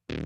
Hello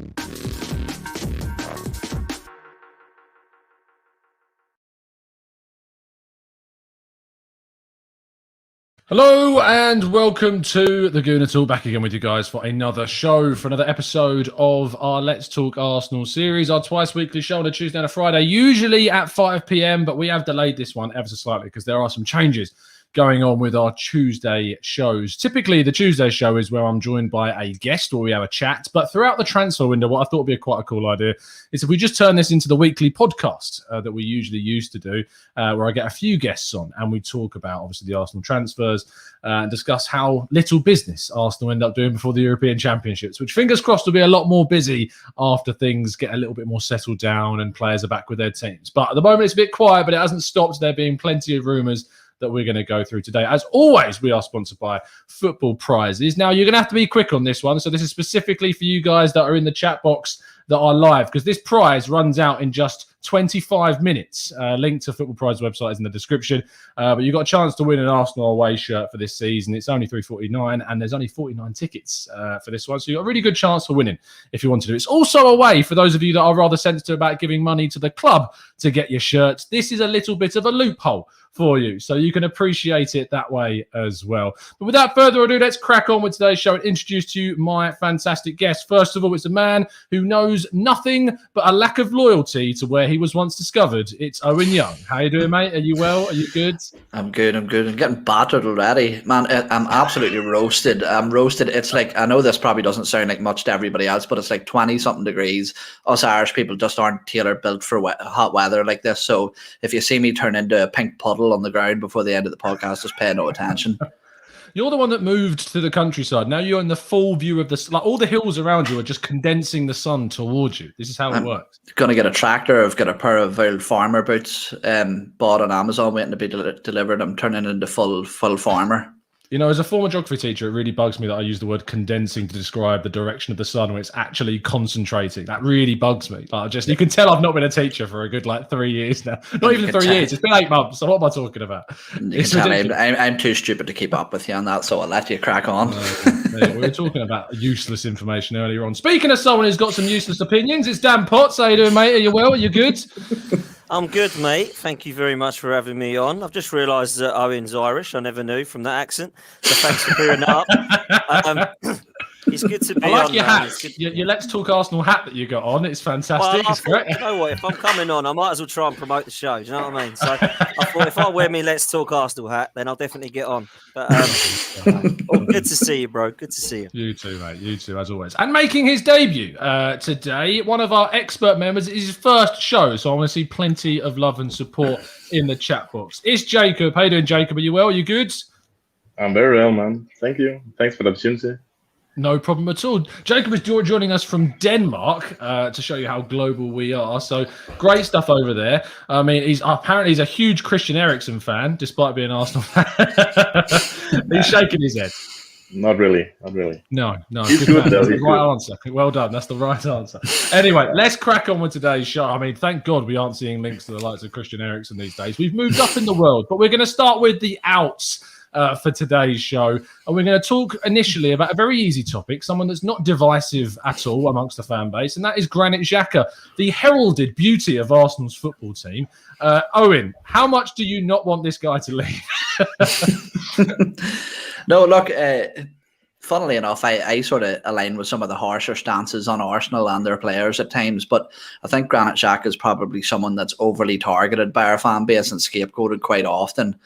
and welcome to the Gooner Talk, back again with you guys for another show, for another episode of our Let's Talk Arsenal series, our twice weekly show on a Tuesday and a Friday, usually at 5 p.m, but we have delayed this one ever so slightly because there are some changes going on with our Tuesday shows. Typically, the Tuesday show is where I'm joined by a guest or we have a chat. But throughout the transfer window, what I thought would be quite a cool idea is if we just turn this into the weekly podcast that we usually used to do, where I get a few guests on and we talk about, obviously, the Arsenal transfers and discuss how little business Arsenal end up doing before the European Championships, which fingers crossed will be a lot more busy after things get a little bit more settled down and players are back with their teams. But at the moment, it's a bit quiet, but it hasn't stopped there being plenty of rumours that we're going to go through today. As always, we are sponsored by Football Prizes. Now, you're going to have to be quick on this one. So this is specifically for you guys that are in the chat box that are live, because this prize runs out in just 25 minutes. Link to Football Prize website is in the description. But you've got a chance to win an Arsenal away shirt for this season. It's only $3.49 and there's only 49 tickets for this one. So you've got a really good chance for winning if you want to do it. It's also a way for those of you that are rather sensitive about giving money to the club to get your shirts. This is a little bit of a loophole for you, so you can appreciate it that way as well. But without further ado, let's crack on with today's show and introduce to you my fantastic guest. First of all, it's a man who knows nothing but a lack of loyalty to where he was once discovered. It's Owen Young. How you doing, mate? Are you well? Are you good? I'm good. I'm getting battered already, man. I'm absolutely roasted. I'm roasted. It's like, I know this probably doesn't sound like much to everybody else, but it's like 20 something degrees. Us Irish people just aren't tailor built for hot weather like this. So if you see me turn into a pink puddle on the ground before the end of the podcast, just pay no attention. You're the one that moved to the countryside. Now you're in the full view of the, like, all the hills around you are just condensing the sun towards you. This is how it works. Going to get a tractor. I've got a pair of old farmer boots bought on Amazon waiting to be delivered. I'm turning into full farmer. You know, as a former geography teacher, it really bugs me that I use the word condensing to describe the direction of the sun when it's actually concentrating. That really bugs me. Like, you can tell I've not been a teacher for a good 3 years now. Not even 3 years. It's been 8 months. So what am I talking about? I'm too stupid to keep up with you on that, so I'll let you crack on. We were talking about useless information earlier on. Speaking of someone who's got some useless opinions, it's Dan Potts. How you doing, mate? Are you well? Are you good? I'm good, mate. Thank you very much for having me on. I've just realised that Owen's Irish. I never knew from that accent. So thanks for clearing that up. It's good to be on. I like your hat. Your Let's Talk Arsenal hat that you got on. It's fantastic. Well, great. You know what? If I'm coming on, I might as well try and promote the show. Do you know what I mean? So I thought if I wear me Let's Talk Arsenal hat, then I'll definitely get on. But good to see you, bro. Good to see you. You too, mate. You too, as always. And making his debut today, one of our expert members. It's his first show, so I want to see plenty of love and support in the chat box. It's Jacob. How you doing, Jacob? Are you well? Are you good? I'm very well, man. Thank you. Thanks for the opportunity. No problem at all. Jacob is joining us from Denmark to show you how global we are. So great stuff over there. I mean, he's a huge Christian Eriksen fan, despite being an Arsenal fan. He's shaking his head. Not really. No. He's good, though. That's the right answer. Well done. That's the right answer. Anyway, let's crack on with today's show. I mean, thank God we aren't seeing links to the likes of Christian Eriksen these days. We've moved up in the world, but we're going to start with the outs for today's show. And we're going to talk initially about a very easy topic, someone that's not divisive at all amongst the fan base, and that is Granit Xhaka, the heralded beauty of Arsenal's football team. Owen, how much do you not want this guy to leave? No, look, funnily enough, I sort of align with some of the harsher stances on Arsenal and their players at times, but I think Granit Xhaka is probably someone that's overly targeted by our fan base and scapegoated quite often.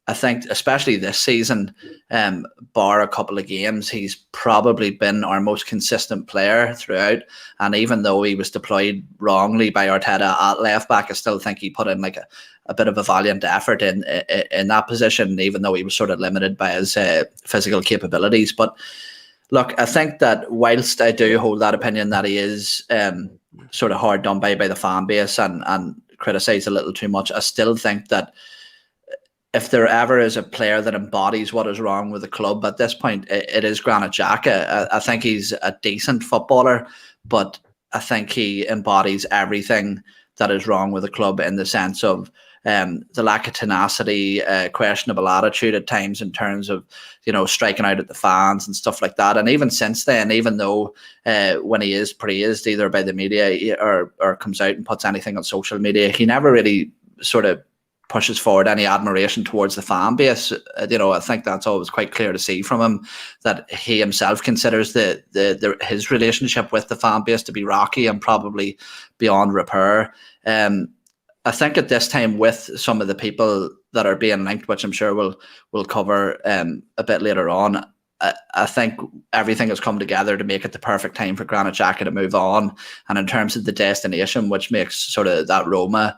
I think, especially this season, bar a couple of games, he's probably been our most consistent player throughout. And even though he was deployed wrongly by Arteta at left back, I still think he put in like a bit of a valiant effort in that position, even though he was sort of limited by his physical capabilities. But look, I think that whilst I do hold that opinion that he is sort of hard done by the fan base and criticised a little too much, I still think that if there ever is a player that embodies what is wrong with the club at this point, it is Granit Xhaka. I think he's a decent footballer, but I think he embodies everything that is wrong with the club in the sense of the lack of tenacity, questionable attitude at times in terms of, striking out at the fans and stuff like that. And even since then, even though when he is praised either by the media or comes out and puts anything on social media, he never really sort of pushes forward any admiration towards the fan base. I think that's always quite clear to see from him, that he himself considers his relationship with the fan base to be rocky and probably beyond repair. I think at this time, with some of the people that are being linked, which I'm sure we'll cover a bit later on, I think everything has come together to make it the perfect time for Granit Xhaka to move on. And in terms of the destination, which makes sort of that Roma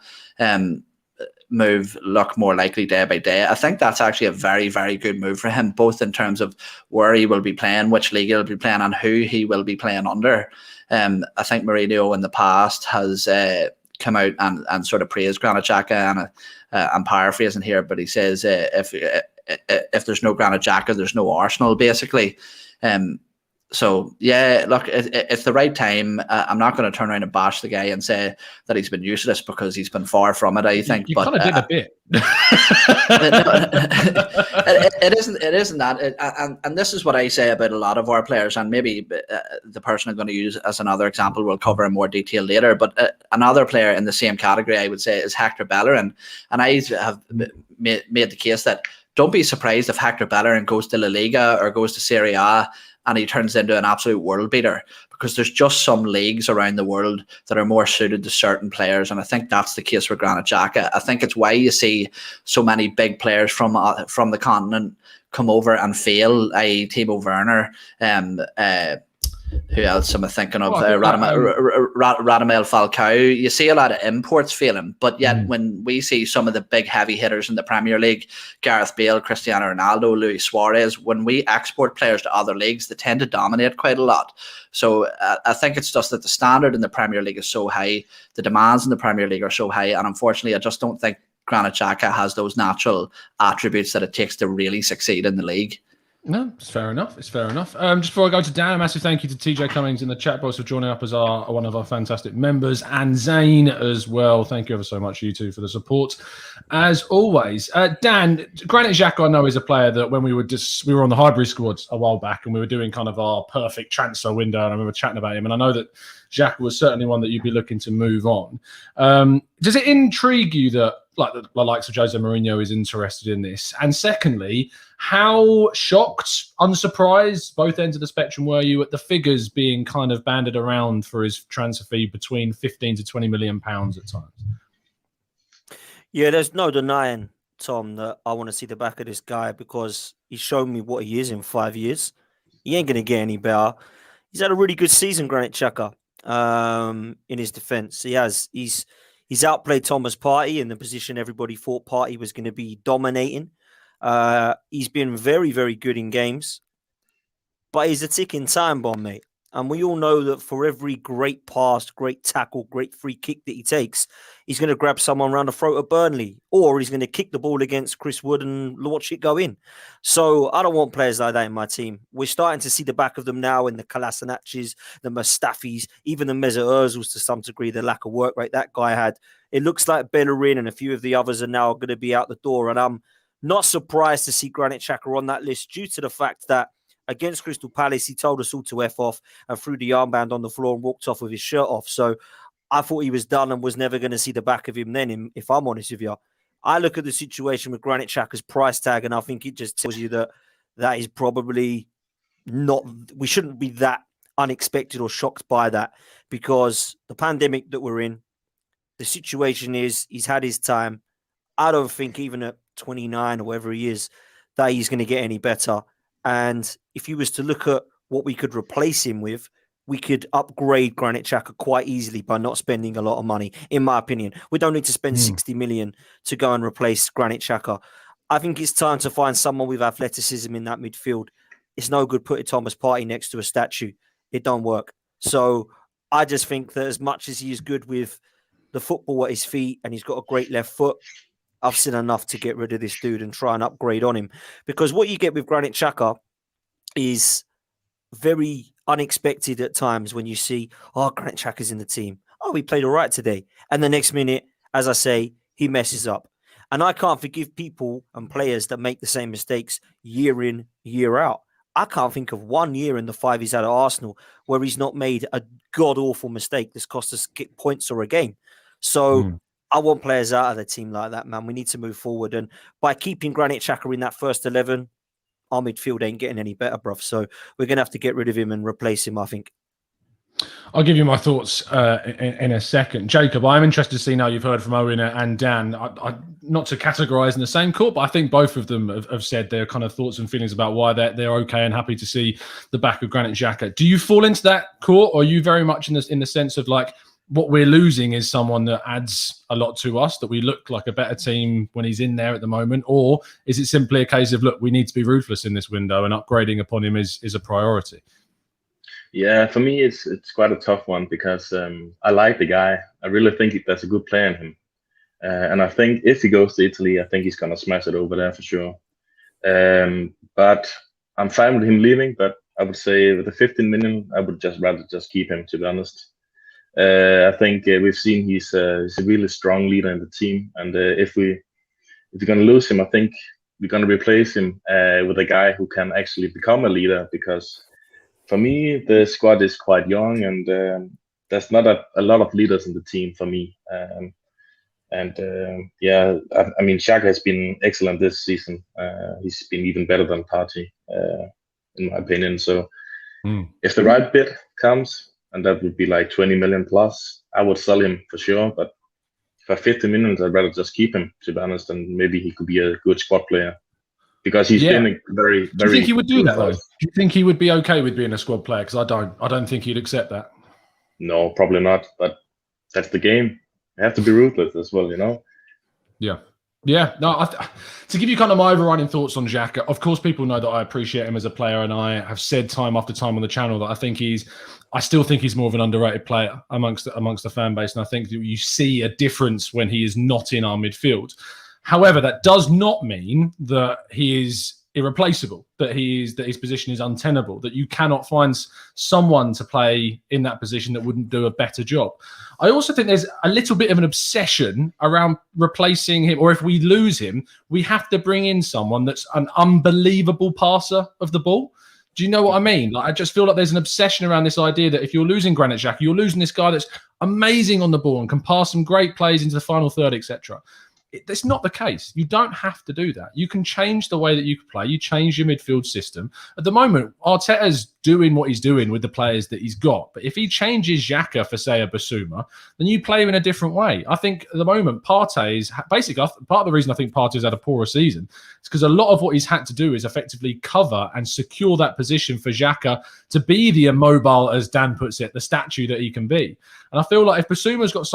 move look more likely day by day, I think that's actually a very, very good move for him, both in terms of where he will be playing, which league he'll be playing, and who he will be playing under. I think Mourinho in the past has come out and sort of praised Granit Xhaka, and I'm paraphrasing here, but he says if there's no Granit Xhaka, there's no Arsenal, basically. So yeah, look, it's the right time. I'm not going to turn around and bash the guy and say that he's been useless, because he's been far from it, I think. You kind of did a bit. It isn't that. And this is what I say about a lot of our players, and maybe the person I'm going to use as another example we'll cover in more detail later. But another player in the same category, I would say, is Hector Bellerin. And I have made the case that don't be surprised if Hector Bellerin goes to La Liga or goes to Serie A and he turns into an absolute world beater, because there's just some leagues around the world that are more suited to certain players. And I think that's the case for Granit Xhaka. I think it's why you see so many big players from the continent come over and fail, i.e. Timo Werner, who else am I thinking of? Radamel Falcao. You see a lot of imports failing, but yet when we see some of the big heavy hitters in the Premier League, Gareth Bale, Cristiano Ronaldo, Luis Suarez, when we export players to other leagues, they tend to dominate quite a lot. So I think it's just that the standard in the Premier League is so high, the demands in the Premier League are so high, and unfortunately I just don't think Granit Xhaka has those natural attributes that it takes to really succeed in the league. No, it's fair enough. It's fair enough. Just before I go to Dan, a massive thank you to TJ Cummings in the chat box for joining up as one of our fantastic members, and Zane as well. Thank you ever so much, you two, for the support, as always. Dan, Granit Xhaka, I know, is a player that when we were on the Highbury squad a while back, and we were doing kind of our perfect transfer window, and I remember chatting about him, and I know that Xhaka was certainly one that you'd be looking to move on. Does it intrigue you that the likes of Jose Mourinho is interested in this? And secondly, how shocked, unsurprised, both ends of the spectrum were you at the figures being kind of banded around for his transfer fee between 15 to 20 million pounds at times? Yeah, there's no denying, Tom, that I want to see the back of this guy, because he's shown me what he is in 5 years. He ain't going to get any better. He's had a really good season, Granit Xhaka, in his defence. He's outplayed Thomas Partey in the position everybody thought Partey was going to be dominating. He's been very, very good in games, but he's a ticking time bomb, mate. And we all know that for every great pass, great tackle, great free kick that he takes, he's going to grab someone around the throat of Burnley, or he's going to kick the ball against Chris Wood and watch it go in. So I don't want players like that in my team. We're starting to see the back of them now in the Kolasinac's, the Mustafis, even the Mesut Ozils to some degree, the lack of work rate that guy had. It looks like Bellerin and a few of the others are now going to be out the door. And I'm not surprised to see Granit Xhaka on that list, due to the fact that against Crystal Palace, he told us all to F off and threw the armband on the floor and walked off with his shirt off. So I thought he was done and was never going to see the back of him then, if I'm honest with you. I look at the situation with Granit Xhaka's price tag, and I think it just tells you that is probably not, we shouldn't be that unexpected or shocked by that, because the pandemic that we're in, the situation is he's had his time. I don't think even at 29 or whatever he is, that he's going to get any better. And if you was to look at what we could replace him with, we could upgrade Granit Xhaka quite easily by not spending a lot of money, in my opinion. We don't need to spend 60 million to go and replace Granit Xhaka. I think it's time to find someone with athleticism in that midfield. It's no good putting Thomas Partey next to a statue. It don't work. So I just think that as much as he is good with the football at his feet and he's got a great left foot, I've seen enough to get rid of this dude and try and upgrade on him. Because what you get with Granit Xhaka is very unexpected at times when you see, Granit Xhaka's in the team. Oh, he played all right today. And the next minute, as I say, he messes up. And I can't forgive people and players that make the same mistakes year in, year out. I can't think of 1 year in the 5 he's had at Arsenal where he's not made a god-awful mistake that's cost us points or a game. So I want players out of the team like that, man. We need to move forward. And by keeping Granit Xhaka in that first 11, our midfield ain't getting any better, bruv. So we're going to have to get rid of him and replace him, I think. I'll give you my thoughts in a second. Jacob, I'm interested to see now you've heard from Owen and Dan. Not to categorise in the same court, but I think both of them have said their kind of thoughts and feelings about why they're okay and happy to see the back of Granit Xhaka. Do you fall into that court, or are you very much in the sense of like what we're losing is someone that adds a lot to us, that we look like a better team when he's in there at the moment? Or is it simply a case of, look, we need to be ruthless in this window and upgrading upon him is a priority? Yeah, for me, it's quite a tough one because I like the guy. I really think there's a good player in him. And I think if he goes to Italy, I think he's going to smash it over there for sure. But I'm fine with him leaving. But I would say with the 15 million, I would rather keep him, to be honest. I think we've seen he's a really strong leader in the team. And if we're going to lose him, I think we're going to replace him with a guy who can actually become a leader, because for me, the squad is quite young, and there's not a lot of leaders in the team for me. Yeah, I mean, Xhaka has been excellent this season. He's been even better than Partey, in my opinion. So if the right bid comes, and that would be like 20 million plus, I would sell him for sure. But for 50 million, I'd rather just keep him, to be honest, and maybe he could be a good squad player. Because he's been a very, very. Do you think he would do that though? Do you think he would be okay with being a squad player? Because I don't think he'd accept that. No, probably not. But that's the game. You have to be ruthless as well, you know. Yeah. No. To give you kind of my overriding thoughts on Xhaka, of course, people know that I appreciate him as a player, and I have said time after time on the channel that I still think he's more of an underrated player amongst the fan base, and I think that you see a difference when he is not in our midfield. However, that does not mean that he is irreplaceable, that his position is untenable, that you cannot find someone to play in that position that wouldn't do a better job. I also think there's a little bit of an obsession around replacing him, or if we lose him, we have to bring in someone that's an unbelievable passer of the ball. Do you know what I mean? Like, I just feel like there's an obsession around this idea that if you're losing Granit Xhaka, you're losing this guy that's amazing on the ball and can pass some great plays into the final third, etc. That's not the case. You don't have to do that. You can change the way that you play. You change your midfield system. At the moment, Arteta's doing what he's doing with the players that he's got. But if he changes Xhaka for, say, a Basuma, then you play him in a different way. I think at the moment, Partey is basically part of the reason I think Partey's had a poorer season is because a lot of what he's had to do is effectively cover and secure that position for Xhaka to be the immobile, as Dan puts it, the statue that he can be. And I feel like if Partey's got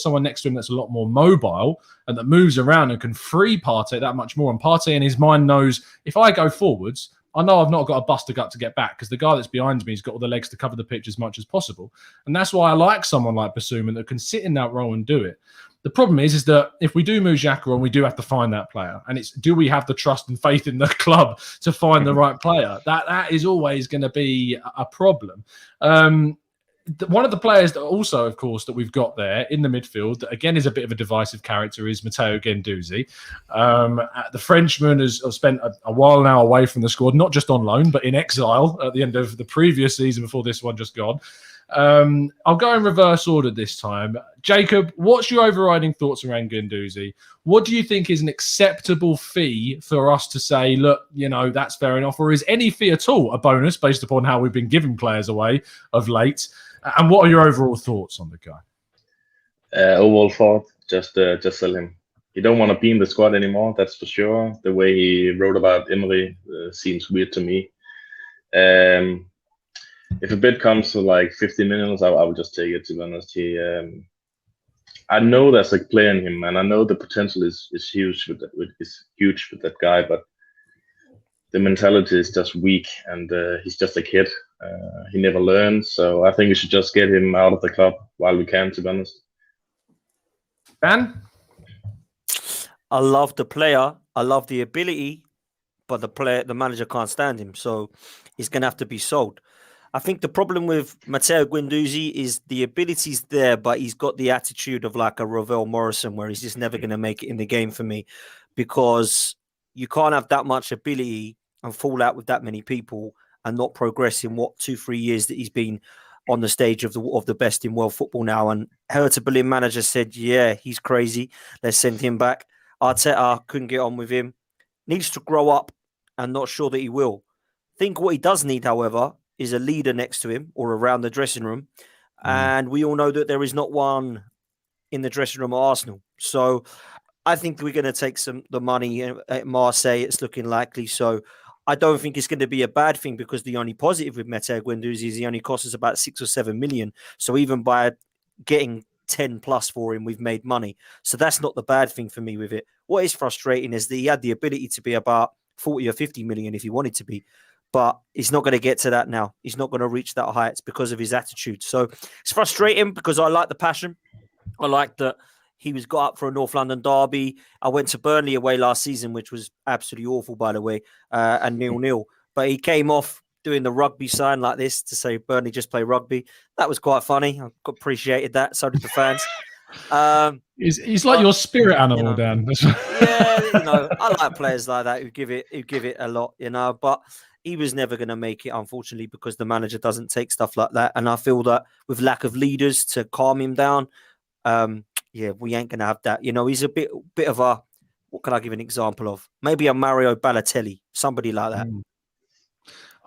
someone next to him that's a lot more mobile and that moves around and can free Partey that much more, and Partey in his mind knows, if I go forwards, I know I've not got a bust a gut to get back because the guy that's behind me has got all the legs to cover the pitch as much as possible. And that's why I like someone like Basuma that can sit in that role and do it. The problem is that if we do move Xhaka on, we do have to find that player. And it's, do we have the trust and faith in the club to find the right player? That is always going to be a problem. One of the players that also, of course, that we've got there in the midfield, that again is a bit of a divisive character, is Matteo Guendouzi. The Frenchman has spent a while now away from the squad, not just on loan, but in exile at the end of the previous season before this one just gone. I'll go in reverse order this time. Jacob, what's your overriding thoughts around Guendouzi? What do you think is an acceptable fee for us to say, look, you know, that's fair enough? Or is any fee at all a bonus based upon how we've been giving players away of late? And what are your overall thoughts on the guy? Overall thought, just sell him. You don't want to be in the squad anymore, that's for sure. The way he wrote about Emery seems weird to me. If a bid comes to like 50 million, I would just take it, to be honest. I know there's a player in him, and I know the potential is huge with that guy, but the mentality is just weak, and he's just a kid. He never learns, so I think we should just get him out of the club while we can, to be honest. Dan? I love the player. I love the ability, but the manager can't stand him, so he's going to have to be sold. I think the problem with Matteo Guendouzi is the ability's there, but he's got the attitude of like a Ravel Morrison, where he's just never going to make it in the game for me, because you can't have that much ability and fall out with that many people and not progress in 2-3 years that he's been on the stage of the best in world football now. And Hertha Berlin manager said, yeah, he's crazy. Let's send him back. Arteta couldn't get on with him. Needs to grow up, and not sure that he will. I think what he does need, however, is a leader next to him or around the dressing room. And we all know that there is not one in the dressing room at Arsenal. So I think we're going to take the money at Marseille. It's looking likely. So I don't think it's going to be a bad thing, because the only positive with Matteo Guendouzi is he only costs us about 6 or 7 million. So even by getting 10 plus for him, we've made money. So that's not the bad thing for me with it. What is frustrating is that he had the ability to be about 40 or 50 million if he wanted to be, but he's not going to get to that now. He's not going to reach that heights because of his attitude. So it's frustrating, because I like the passion. I like that he was got up for a North London derby. I went to Burnley away last season, which was absolutely awful, by the way, and 0-0. But he came off doing the rugby sign like this to say Burnley just play rugby. That was quite funny. I appreciated that. So did the fans. He's like your spirit animal, Dan. Yeah, I like players like that who give it a lot, But he was never going to make it, unfortunately, because the manager doesn't take stuff like that. And I feel that with lack of leaders to calm him down, we ain't going to have that. He's a bit of a, what can I give an example of? Maybe a Mario Balotelli, somebody like that.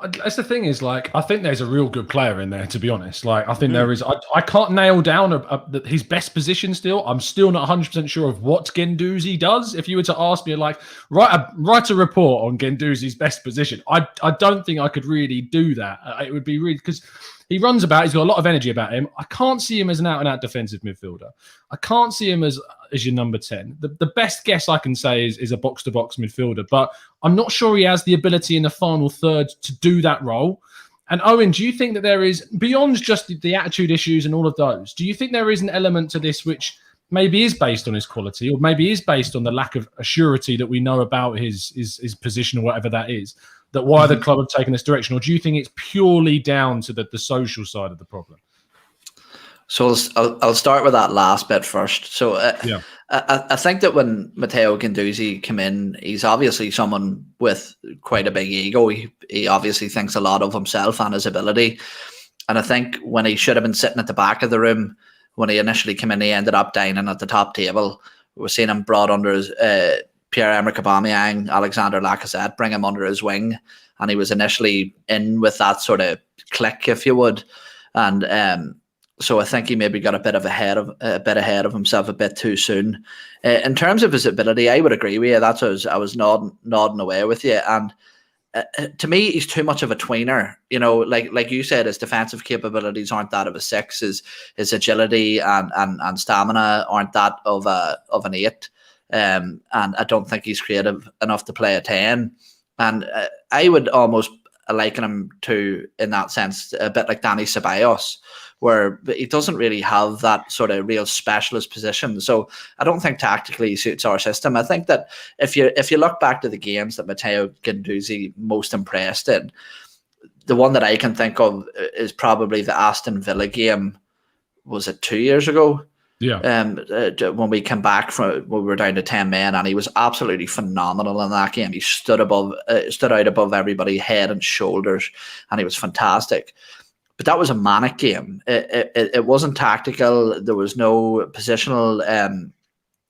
That's the thing is, like, I think there's a real good player in there, to be honest. Like, I think there is, I can't nail down his best position still. I'm still not 100% sure of what Guendouzi does. If you were to ask me, like, write a report on Guendouzi's best position, I don't think I could really do that. It would be really, because he runs about, he's got a lot of energy about him. I can't see him as an out-and-out defensive midfielder. I can't see him as your number 10. The best guess I can say is a box-to-box midfielder, but I'm not sure he has the ability in the final third to do that role. And Owen, do you think that there is, beyond just the attitude issues and all of those, do you think there is an element to this which maybe is based on his quality, or maybe is based on the lack of surety that we know about his position or whatever that is, that why the club have taken this direction? Or do you think it's purely down to the social side of the problem? So I'll start with that last bit first. So I think that when Matteo Guendouzi came in, he's obviously someone with quite a big ego. He obviously thinks a lot of himself and his ability. And I think when he should have been sitting at the back of the room, when he initially came in, he ended up dining at the top table. We're seeing him brought under his Pierre-Emerick Aubameyang, Alexander Lacazette, bring him under his wing. And he was initially in with that sort of click, if you would. And so I think he maybe got a bit ahead of himself a bit too soon. In terms of his ability, I would agree with you. That's what I was nodding away with you. And to me, he's too much of a tweener. Like you said, his defensive capabilities aren't that of a 6. His agility and stamina aren't that of an 8. And I don't think he's creative enough to play a 10. And I would almost liken him to, in that sense, a bit like Dani Ceballos, where he doesn't really have that sort of real specialist position. So I don't think tactically he suits our system. I think that if you look back to the games that Matteo Guendouzi most impressed in, the one that I can think of is probably the Aston Villa game. Was it 2 years ago? Yeah. When we came back when we were down to 10 men, and he was absolutely phenomenal in that game. He stood out above everybody, head and shoulders, and he was fantastic. But that was a manic game. It wasn't tactical. There was no positional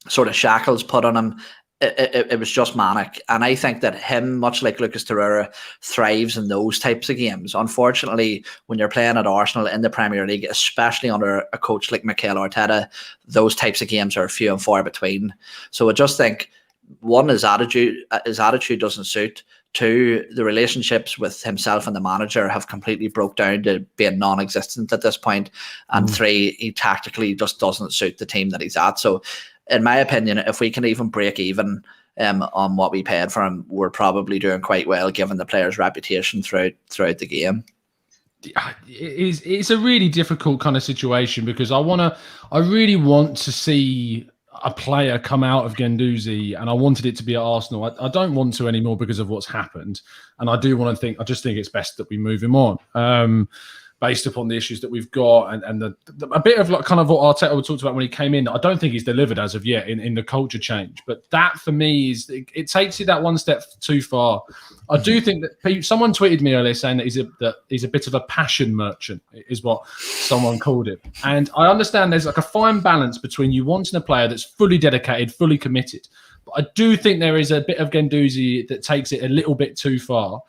sort of shackles put on him. It was just manic. And I think that him, much like Lucas Torreira, thrives in those types of games. Unfortunately, when you're playing at Arsenal in the Premier League, especially under a coach like Mikel Arteta, those types of games are few and far between. So I just think, one, his attitude doesn't suit. 2, the relationships with himself and the manager have completely broke down to being non-existent at this point. And 3, he tactically just doesn't suit the team that he's at. So in my opinion, if we can even break even on what we paid for him, we're probably doing quite well given the player's reputation throughout the game. It's a really difficult kind of situation, because I really want to see a player come out of Guendouzi, and I wanted it to be at Arsenal. I don't want to anymore because of what's happened, and I do want to think. I just think it's best that we move him on. Based upon the issues that we've got and a bit of like kind of what Arteta talked about when he came in. I don't think he's delivered as of yet in the culture change. But that for me is it takes it that one step too far. I do think that someone tweeted me earlier saying that he's a bit of a passion merchant is what someone called it. And I understand there's like a fine balance between you wanting a player that's fully dedicated, fully committed. But I do think there is a bit of Guendouzi that takes it a little bit too far.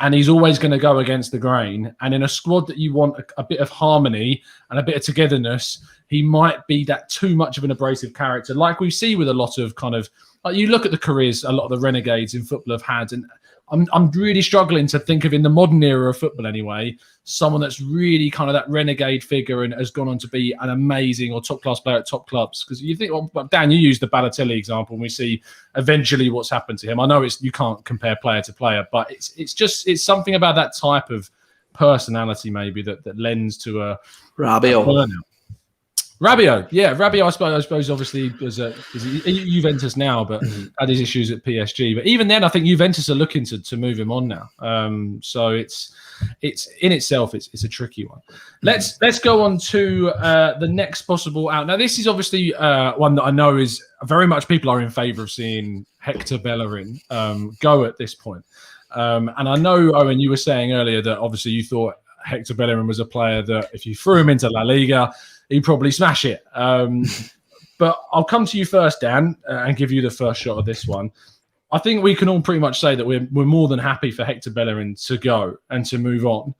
And he's always going to go against the grain. And in a squad that you want a bit of harmony and a bit of togetherness, he might be that too much of an abrasive character, like we see with a lot of kind of, like you look at the careers a lot of the renegades in football have had, and I'm really struggling to think of, in the modern era of football anyway, someone that's really kind of that renegade figure and has gone on to be an amazing or top-class player at top clubs. Because you think, well, Dan, you used the Balotelli example, and we see eventually what's happened to him. I know you can't compare player to player, but it's something about that type of personality maybe that lends to a burnout. Rabiot, yeah, Rabiot. I suppose obviously is Juventus now, but had his issues at PSG. But even then, I think Juventus are looking to move him on now. So it's in itself, it's a tricky one. Let's go on to the next possible out. Now, this is obviously one that I know is very much people are in favour of seeing Hector Bellerin go at this point. And I know, Owen, you were saying earlier that obviously you thought Hector Bellerin was a player that if you threw him into La Liga, he'd probably smash it. But I'll come to you first, Dan, and give you the first shot of this one. I think we can all pretty much say that we're more than happy for Hector Bellerin to go and to move on.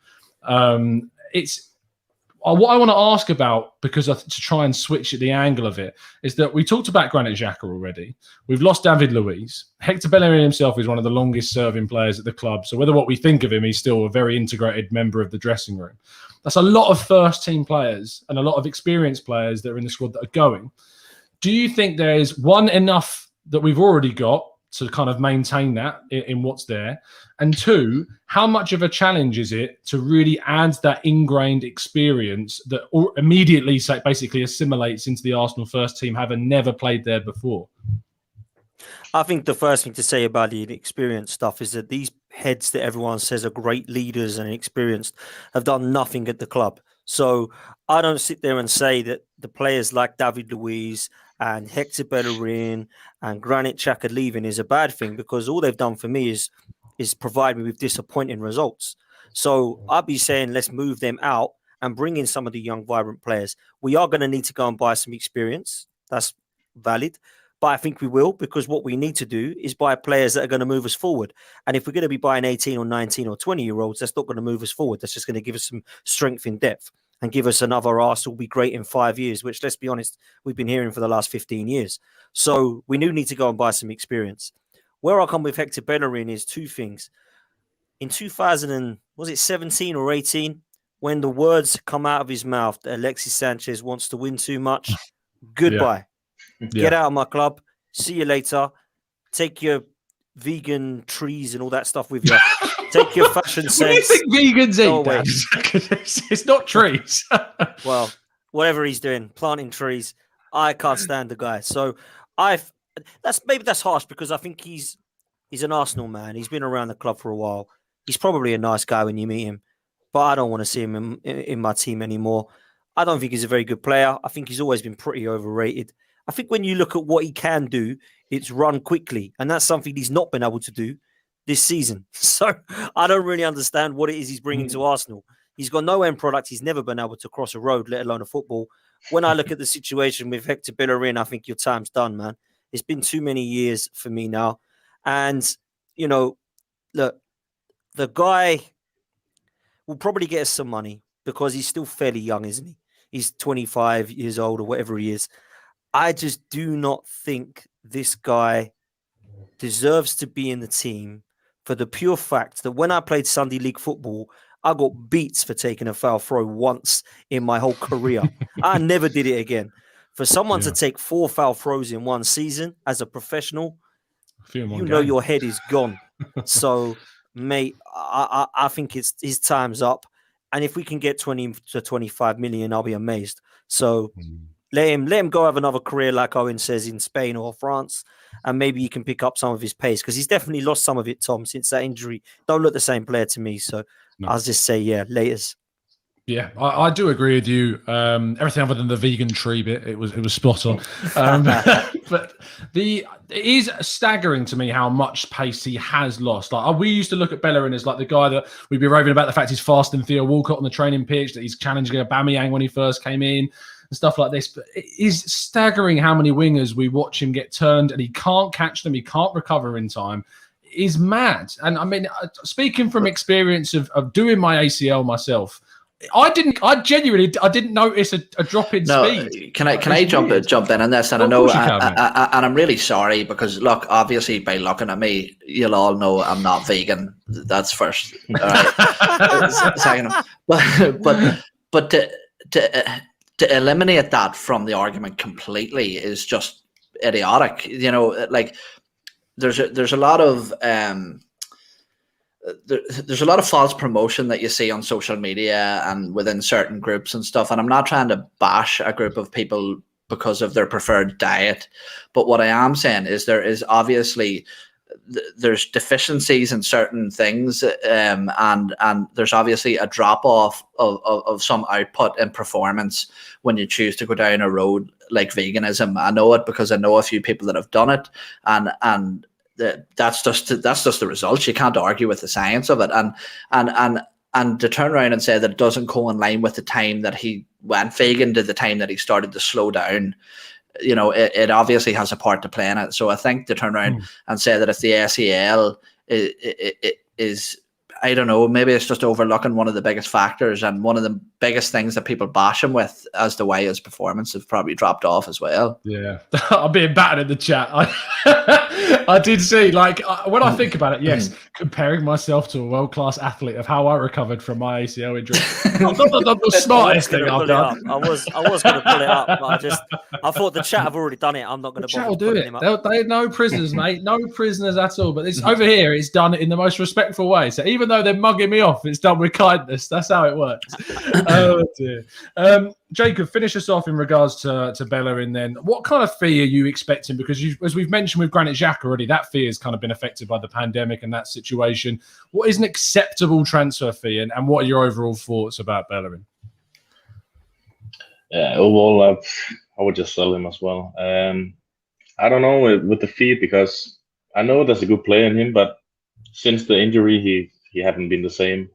What I want to ask about, because to try and switch at the angle of it, is that we talked about Granit Xhaka already. We've lost David Luiz. Hector Bellerin himself is one of the longest serving players at the club. So whether what we think of him, he's still a very integrated member of the dressing room. That's a lot of first team players and a lot of experienced players that are in the squad that are going. Do you think there is enough that we've already got to kind of maintain that in what's there? And two, how much of a challenge is it to really add that ingrained experience that immediately basically assimilates into the Arsenal first team, having never played there before? I think the first thing to say about the experience stuff is that these heads that everyone says are great leaders and experienced have done nothing at the club. So I don't sit there and say that the players like David Luiz and Hector Bellerin and Granit Xhaka leaving is a bad thing, because all they've done for me is provide me with disappointing results. So I'd be saying let's move them out and bring in some of the young, vibrant players. We are going to need to go and buy some experience. That's valid. But I think we will, because what we need to do is buy players that are going to move us forward. And if we're going to be buying 18 or 19 or 20-year-olds, that's not going to move us forward. That's just going to give us some strength in depth and give us another Arsenal will be great in 5 years, which, let's be honest, we've been hearing for the last 15 years. So we do need to go and buy some experience. Where I come with Hector Bellerin is two things. In 2017 or 18, when the words come out of his mouth that Alexis Sanchez wants to win too much, goodbye. Yeah. Get out of my club. See you later. Take your vegan trees and all that stuff with you. Take your fashion sense. What do you think vegans eat? It's not trees. Well, whatever he's doing, planting trees. I can't stand the guy. So that's harsh, because I think he's an Arsenal man. He's been around the club for a while. He's probably a nice guy when you meet him, but I don't want to see him in my team anymore. I don't think he's a very good player. I think he's always been pretty overrated. I think when you look at what he can do, it's run quickly. And that's something he's not been able to do this season. So I don't really understand what it is he's bringing to Arsenal. He's got no end product. He's never been able to cross a road, let alone a football. When I look at the situation with Hector Bellerin, I think your time's done, man. It's been too many years for me now. And, look, the guy will probably get us some money because he's still fairly young, isn't he? He's 25 years old or whatever he is. I just do not think this guy deserves to be in the team for the pure fact that when I played Sunday League football, I got beats for taking a foul throw once in my whole career. I never did it again. For someone to take 4 foul throws in one season as a professional, your head is gone. So, mate, I think his time's up. And if we can get 20 to 25 million, I'll be amazed. So Let him go have another career, like Owen says, in Spain or France, and maybe he can pick up some of his pace, because he's definitely lost some of it, Tom, since that injury. Don't look the same player to me. So I'll just say, laters. Yeah, I do agree with you. Everything other than the vegan tree bit, it was spot on. But it is staggering to me how much pace he has lost. Like we used to look at Bellerin as like the guy that we'd be raving about the fact he's faster than Theo Walcott on the training pitch, that he's challenging Aubameyang when he first came in and stuff like this. But it is staggering how many wingers we watch him get turned and he can't catch them, he can't recover in time. Is mad. And I mean, speaking from experience of doing my ACL myself, I didn't notice a drop in speed. Can I jump in on this? And I know, and I'm really sorry, because look, obviously by looking at me, you'll all know I'm not vegan. That's first. All right. Second, but to eliminate that from the argument completely is just idiotic. You know, like there's a lot of there's a lot of false promotion that you see on social media and within certain groups and stuff. And I'm not trying to bash a group of people because of their preferred diet, but what I am saying is there is obviously there's deficiencies in certain things, and there's obviously a drop off of some output in performance when you choose to go down a road like veganism. I know it because I know a few people that have done it, and that's just the results. You can't argue with the science of it, and to turn around and say that it doesn't go in line with the time that he went vegan to the time that he started to slow down, you know, it obviously has a part to play in it. So I think to turn around and say that if the ACL is I don't know, maybe it's just overlooking one of the biggest factors and one of the biggest things that people bash him with as to why his performance has probably dropped off as well. Yeah, I'm being battered in the chat. I did see, like, when I think about it, yes, comparing myself to a world-class athlete of how I recovered from my ACL injury. Not the smartest thing I've done. I was going to pull it up, but I thought the chat have already done it. I'm not going to bother do it. They're no prisoners, mate. No prisoners at all. But it's over here, it's done in the most respectful way. So even though they're mugging me off, it's done with kindness. That's how it works. Oh, dear. Jacob, finish us off in regards to Bellerin then. What kind of fee are you expecting? Because as we've mentioned with Granit Xhaka already, that fee has kind of been affected by the pandemic and that situation. What is an acceptable transfer fee, and what are your overall thoughts about Bellerin? Yeah, overall, I would just sell him as well. I don't know with the fee, because I know there's a good player in him, but since the injury, he hasn't been the same.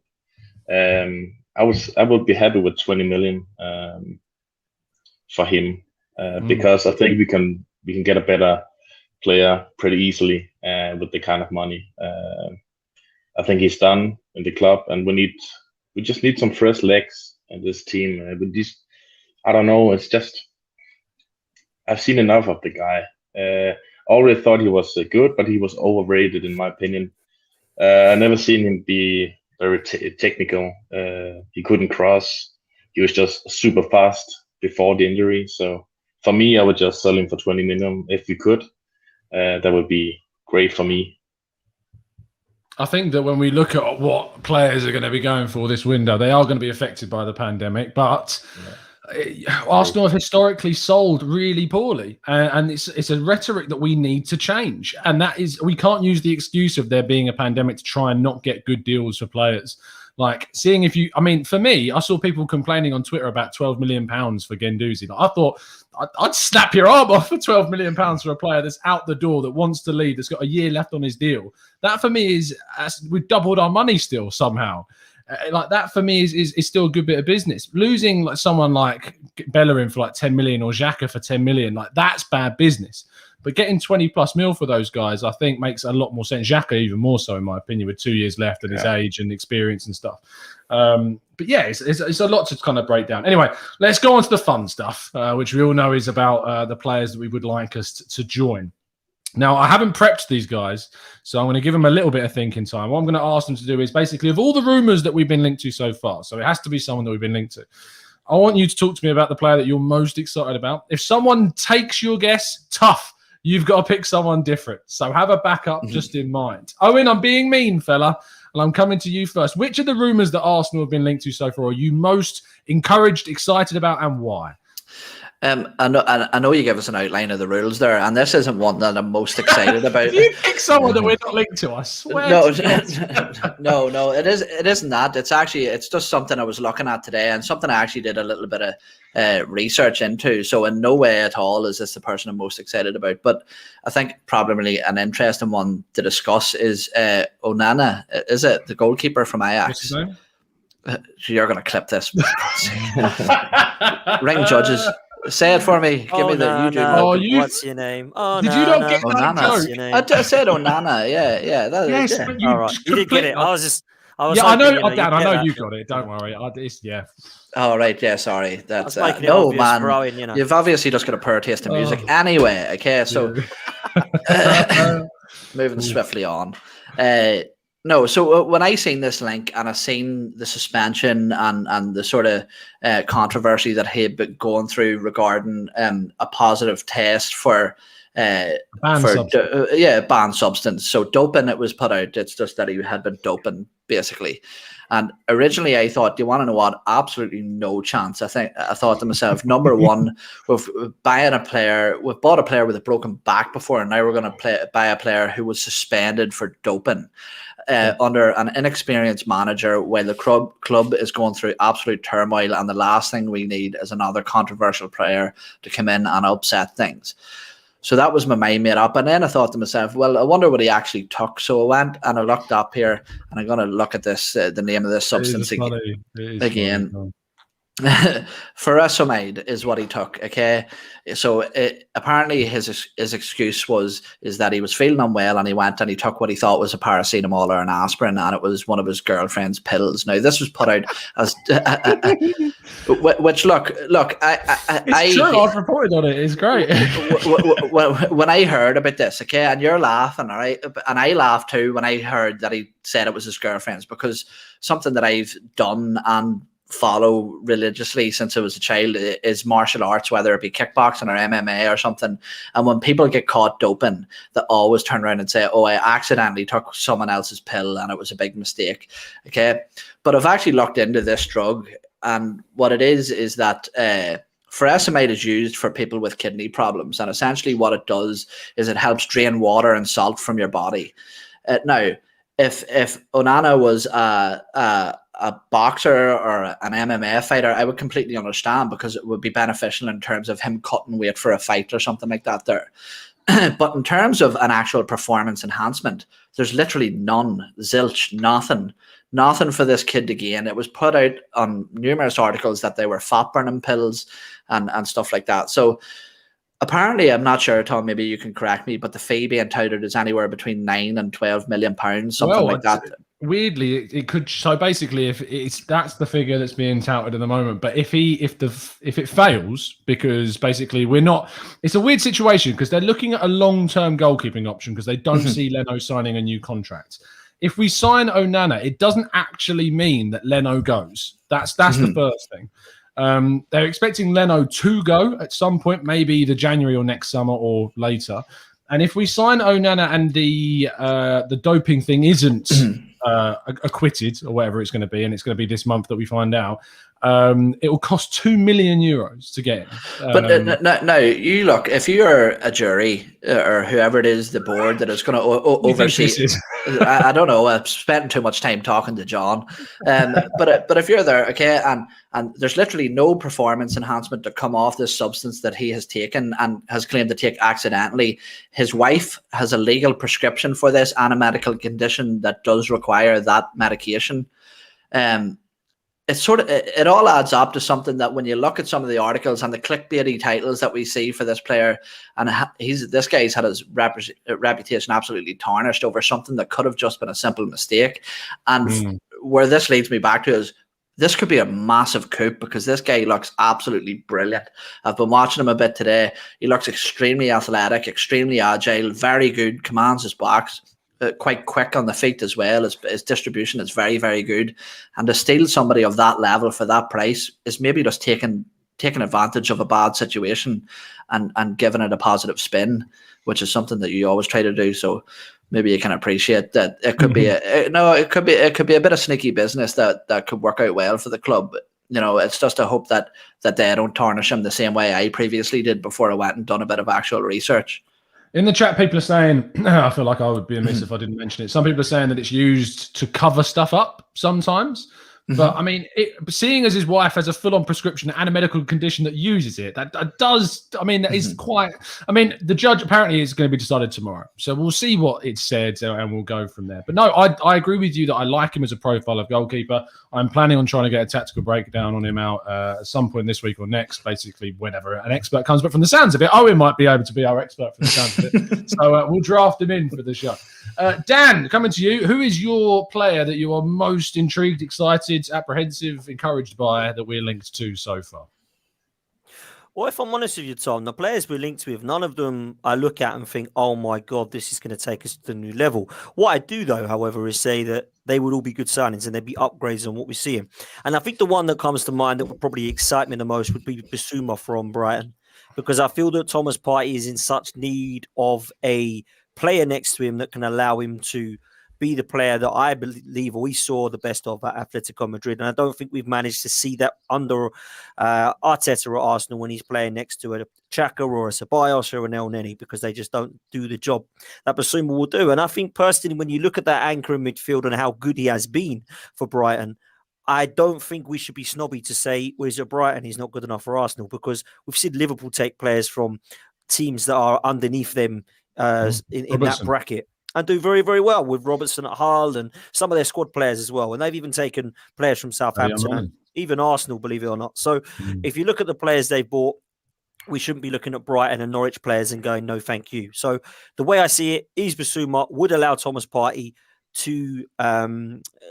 I would be happy with 20 million for him, because I think we can get a better player pretty easily with the kind of money. I think he's done in the club, and we just need some fresh legs in this team. I don't know. It's just I've seen enough of the guy. Already thought he was good, but he was overrated in my opinion. I never seen him be very technical. He couldn't cross. He was just super fast before the injury. So for me, I would just sell him for 20 million if we could. That would be great for me. I think that when we look at what players are going to be going for this window, they are going to be affected by the pandemic, but Arsenal have historically sold really poorly, and it's a rhetoric that we need to change. And that is, we can't use the excuse of there being a pandemic to try and not get good deals for players. Like seeing for me, I saw people complaining on Twitter about £12 million for Guendouzi. Like, I thought I'd snap your arm off for £12 million for a player that's out the door, that wants to leave, that's got a year left on his deal. That for me is, we've doubled our money still somehow. Like that for me is still a good bit of business. Losing like someone like Bellerin for like 10 million or Xhaka for 10 million, like that's bad business. But getting 20+ mil for those guys, I think makes a lot more sense. Xhaka even more so, in my opinion, with 2 years left at his age and experience and stuff. But yeah, it's a lot to kind of break down. Anyway, let's go on to the fun stuff, which we all know is about the players that we would like us to join. Now, I haven't prepped these guys, so I'm going to give them a little bit of thinking time. What I'm going to ask them to do is basically, of all the rumours that we've been linked to so far, so it has to be someone that we've been linked to, I want you to talk to me about the player that you're most excited about. If someone takes your guess, tough. You've got to pick someone different. So have a backup just in mind. Owen, I'm being mean, fella, and I'm coming to you first. Which of the rumours that Arsenal have been linked to so far are you most encouraged, excited about, and why? I know you gave us an outline of the rules there, and this isn't one that I'm most excited about. If you pick someone that we're not linked to, I swear. No, it isn't that. It's just something I was looking at today, and something I actually did a little bit of research into. So in no way at all is this the person I'm most excited about. But I think probably an interesting one to discuss is Onana. Is it the goalkeeper from Ajax? What's his name? You're going to clip this. Ring judges. Say it for me. Give me the you do. What's your name? Oh, did you not get Onana? What's your name? I said Onana. Yeah. That yes, is, yeah. but you, All right. You did get it. I was I know. hoping, Dan, I know that. you got it. Don't worry. Yeah. All right. Yeah. Sorry. That's no obvious, man. Brian, you know. You've obviously just got a poor taste in music. Anyway. Okay. So moving swiftly on. No, so when I seen this link and I seen the suspension and the sort of controversy that he'd been going through regarding a positive test for banned substance. So doping, it was put out. It's just that he had been doping basically. And originally I thought, do you want to know what? Absolutely no chance. I thought to myself, number one, we've bought a player with a broken back before, and now we're going to buy a player who was suspended for doping. Under an inexperienced manager, while the club is going through absolute turmoil, and the last thing we need is another controversial player to come in and upset things. So that was my mind made up. And then I thought to myself, well, I wonder what he actually took. So I went and I looked up here, and I'm going to look at this, the name of this substance again. Furosemide is what he took. Okay, so apparently his excuse is that he was feeling unwell, and he went and he took what he thought was a paracetamol or an aspirin, and it was one of his girlfriend's pills. Now this was put out as which look it's true. I've reported on it. It's great. When I heard about this, okay, and you're laughing, all right, and I laughed too when I heard that he said it was his girlfriend's, because something that I've done and follow religiously since I was a child is martial arts, whether it be kickboxing or MMA or something. And when people get caught doping, they always turn around and say, oh, I accidentally took someone else's pill and it was a big mistake. Okay, but I've actually looked into this drug, and what it is that furosemide is used for people with kidney problems, and essentially what it does is it helps drain water and salt from your body. Now, if Onana was a boxer or an MMA fighter, I would completely understand, because it would be beneficial in terms of him cutting weight for a fight or something like that there. But in terms of an actual performance enhancement, there's literally none, zilch, nothing for this kid to gain. It was put out on numerous articles that they were fat burning pills and stuff like that. So apparently, I'm not sure, Tom, maybe you can correct me, but the fee being touted is anywhere between £9 and £12 million, something like that. Weirdly, it could. So basically, that's the figure that's being touted at the moment. But if it fails, because basically it's a weird situation, because they're looking at a long-term goalkeeping option, because they don't see Leno signing a new contract. If we sign Onana, it doesn't actually mean that Leno goes. That's the first thing. They're expecting Leno to go at some point, maybe either January or next summer or later. And if we sign Onana and the doping thing isn't acquitted, or whatever it's going to be, and it's going to be this month that we find out, it will cost €2 million to get him. But no, you look, if you're a jury or whoever it is, the board that is going to oversee, I don't know, I've spent too much time talking to John, but if you're there, okay, and there's literally no performance enhancement to come off this substance that he has taken and has claimed to take accidentally. His wife has a legal prescription for this and a medical condition that does require that medication. It all adds up to something that when you look at some of the articles and the clickbaity titles that we see for this player, and this guy's had his reputation absolutely tarnished over something that could have just been a simple mistake. And where this leads me back to is, this could be a massive coup, because this guy looks absolutely brilliant. I've been watching him a bit today. He looks extremely athletic, extremely agile, very good, commands his box, quite quick on the feet as well. His distribution is very, very good. And to steal somebody of that level for that price is maybe just taking advantage of a bad situation and giving it a positive spin, which is something that you always try to do. So maybe you can appreciate that it could be it could be a bit of sneaky business that could work out well for the club it's just a hope that they don't tarnish him the same way I previously did before I went and done a bit of actual research. In the chat, people are saying, I feel like I would be amiss if I didn't mention it. Some people are saying that it's used to cover stuff up sometimes. But I mean, seeing as his wife has a full-on prescription and a medical condition that uses it, that does, I mean, that is quite, I mean, the judge apparently is going to be decided tomorrow. So we'll see what it said and we'll go from there. But no, I agree with you that I like him as a profile of goalkeeper. I'm planning on trying to get a tactical breakdown on him out at some point this week or next, basically whenever an expert comes. But from the sounds of it, Owen might be able to be our expert from the sounds of it. So we'll draft him in for the show. Dan, coming to you, who is your player that you are most intrigued, excited, apprehensive, encouraged by that we're linked to so far? Well, if I'm honest with you, Tom, the players we're linked with, none of them I look at and think, oh my God, this is going to take us to the new level. What I do, though, however, is say that they would all be good signings and they'd be upgrades on what we're seeing. And I think the one that comes to mind that would probably excite me the most would be Bissouma from Brighton, because I feel that Thomas Partey is in such need of a player next to him that can allow him to be the player that I believe we saw the best of at Atletico Madrid. And I don't think we've managed to see that under Arteta at Arsenal when he's playing next to a Xhaka or a Ceballos or an El Neni, because they just don't do the job that Bissouma will do. And I think personally, when you look at that anchor in midfield and how good he has been for Brighton, I don't think we should be snobby to say, well, he's at Brighton, he's not good enough for Arsenal, because we've seen Liverpool take players from teams that are underneath them in that bracket and do very, very well, with Robertson at Hull and some of their squad players as well. And they've even taken players from Southampton and even Arsenal, believe it or not. So if you look at the players they've bought, we shouldn't be looking at Brighton and Norwich players and going, no, thank you. So the way I see it is Bissouma would allow Thomas Partey to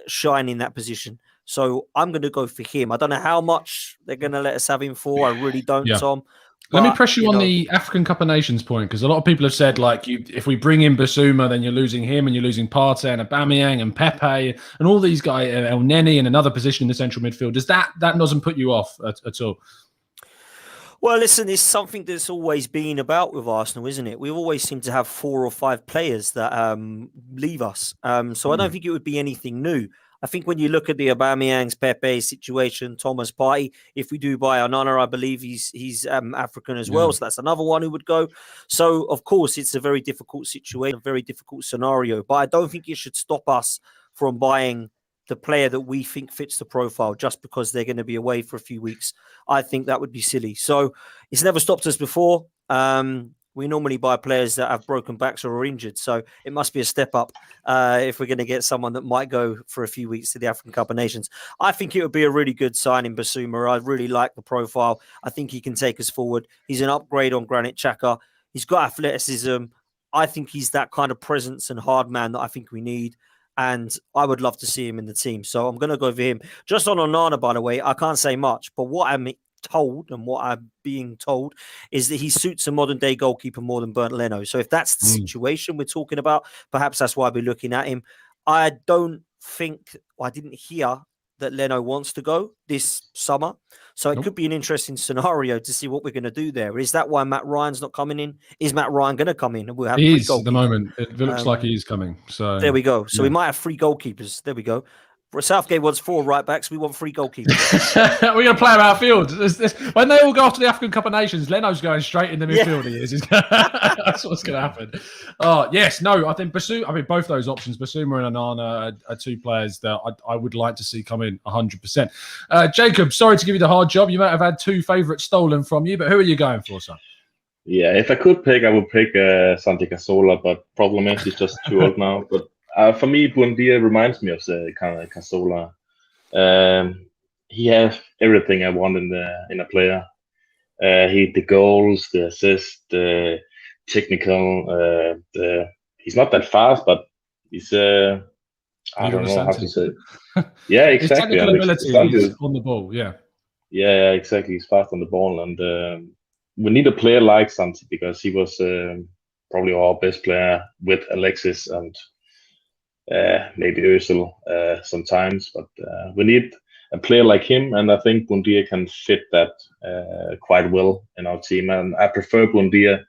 shine in that position. So I'm going to go for him. I don't know how much they're going to let us have him for. I really don't, Tom. Let me press you on the African Cup of Nations point, because a lot of people have said, like, if we bring in Bissouma, then you're losing him and you're losing Partey and Aubameyang and Pepe and all these guys, El Neni in another position in the central midfield. Does that doesn't put you off at all? Well, listen, it's something that's always been about with Arsenal, isn't it? We always seem to have 4 or 5 players that leave us. So I don't think it would be anything new. I think when you look at the Aubameyangs, Pepe situation, Thomas Partey, if we do buy Onana, I believe he's African as well. So that's another one who would go. So, of course, it's a very difficult situation, a very difficult scenario. But I don't think it should stop us from buying the player that we think fits the profile just because they're going to be away for a few weeks. I think that would be silly. So it's never stopped us before. We normally buy players that have broken backs or are injured. So it must be a step up if we're going to get someone that might go for a few weeks to the African Cup of Nations. I think it would be a really good signing, Bissouma. I really like the profile. I think he can take us forward. He's an upgrade on Granit Xhaka. He's got athleticism. I think he's that kind of presence and hard man that I think we need. And I would love to see him in the team. So I'm going to go for him. Just on Onana, by the way, I can't say much. But what I'm told and what I'm being told is that he suits a modern day goalkeeper more than Bernd Leno. So if that's the situation we're talking about, perhaps that's why we're looking at him. I don't think, I didn't hear that Leno wants to go this summer. So it could be an interesting scenario to see what we're going to do there. Is that why Matt Ryan's not coming in? Is Matt Ryan going to come in? And we'll have he is at the moment. It looks like he is coming. So there we go. So we might have 3 goalkeepers. There we go. Southgate wants 4 right backs. We want 3 goalkeepers. We're going to play him outfield. When they all go after the African Cup of Nations, Leno's going straight in the midfield. He is. That's what's going to happen. Yes, no, I think both those options, Bissouma and Onana, are 2 players that I would like to see come in 100%. Jacob, sorry to give you the hard job. You might have had 2 favourites stolen from you, but who are you going for, son? Yeah, if I could pick, I would pick Santi Cazorla, but problem is he's just too old now. But for me, Buendia reminds me of the kind of Cazorla. He has everything I want in a player. The goals, the assist, the technical. He's not that fast, but he's I don't know how to say it. Yeah, exactly. His technical ability is on the ball. Yeah, exactly. He's fast on the ball, and we need a player like Santi because he was probably our best player with Alexis and maybe Özil sometimes, but we need a player like him, and I think Buendia can fit that quite well in our team. And I prefer Buendia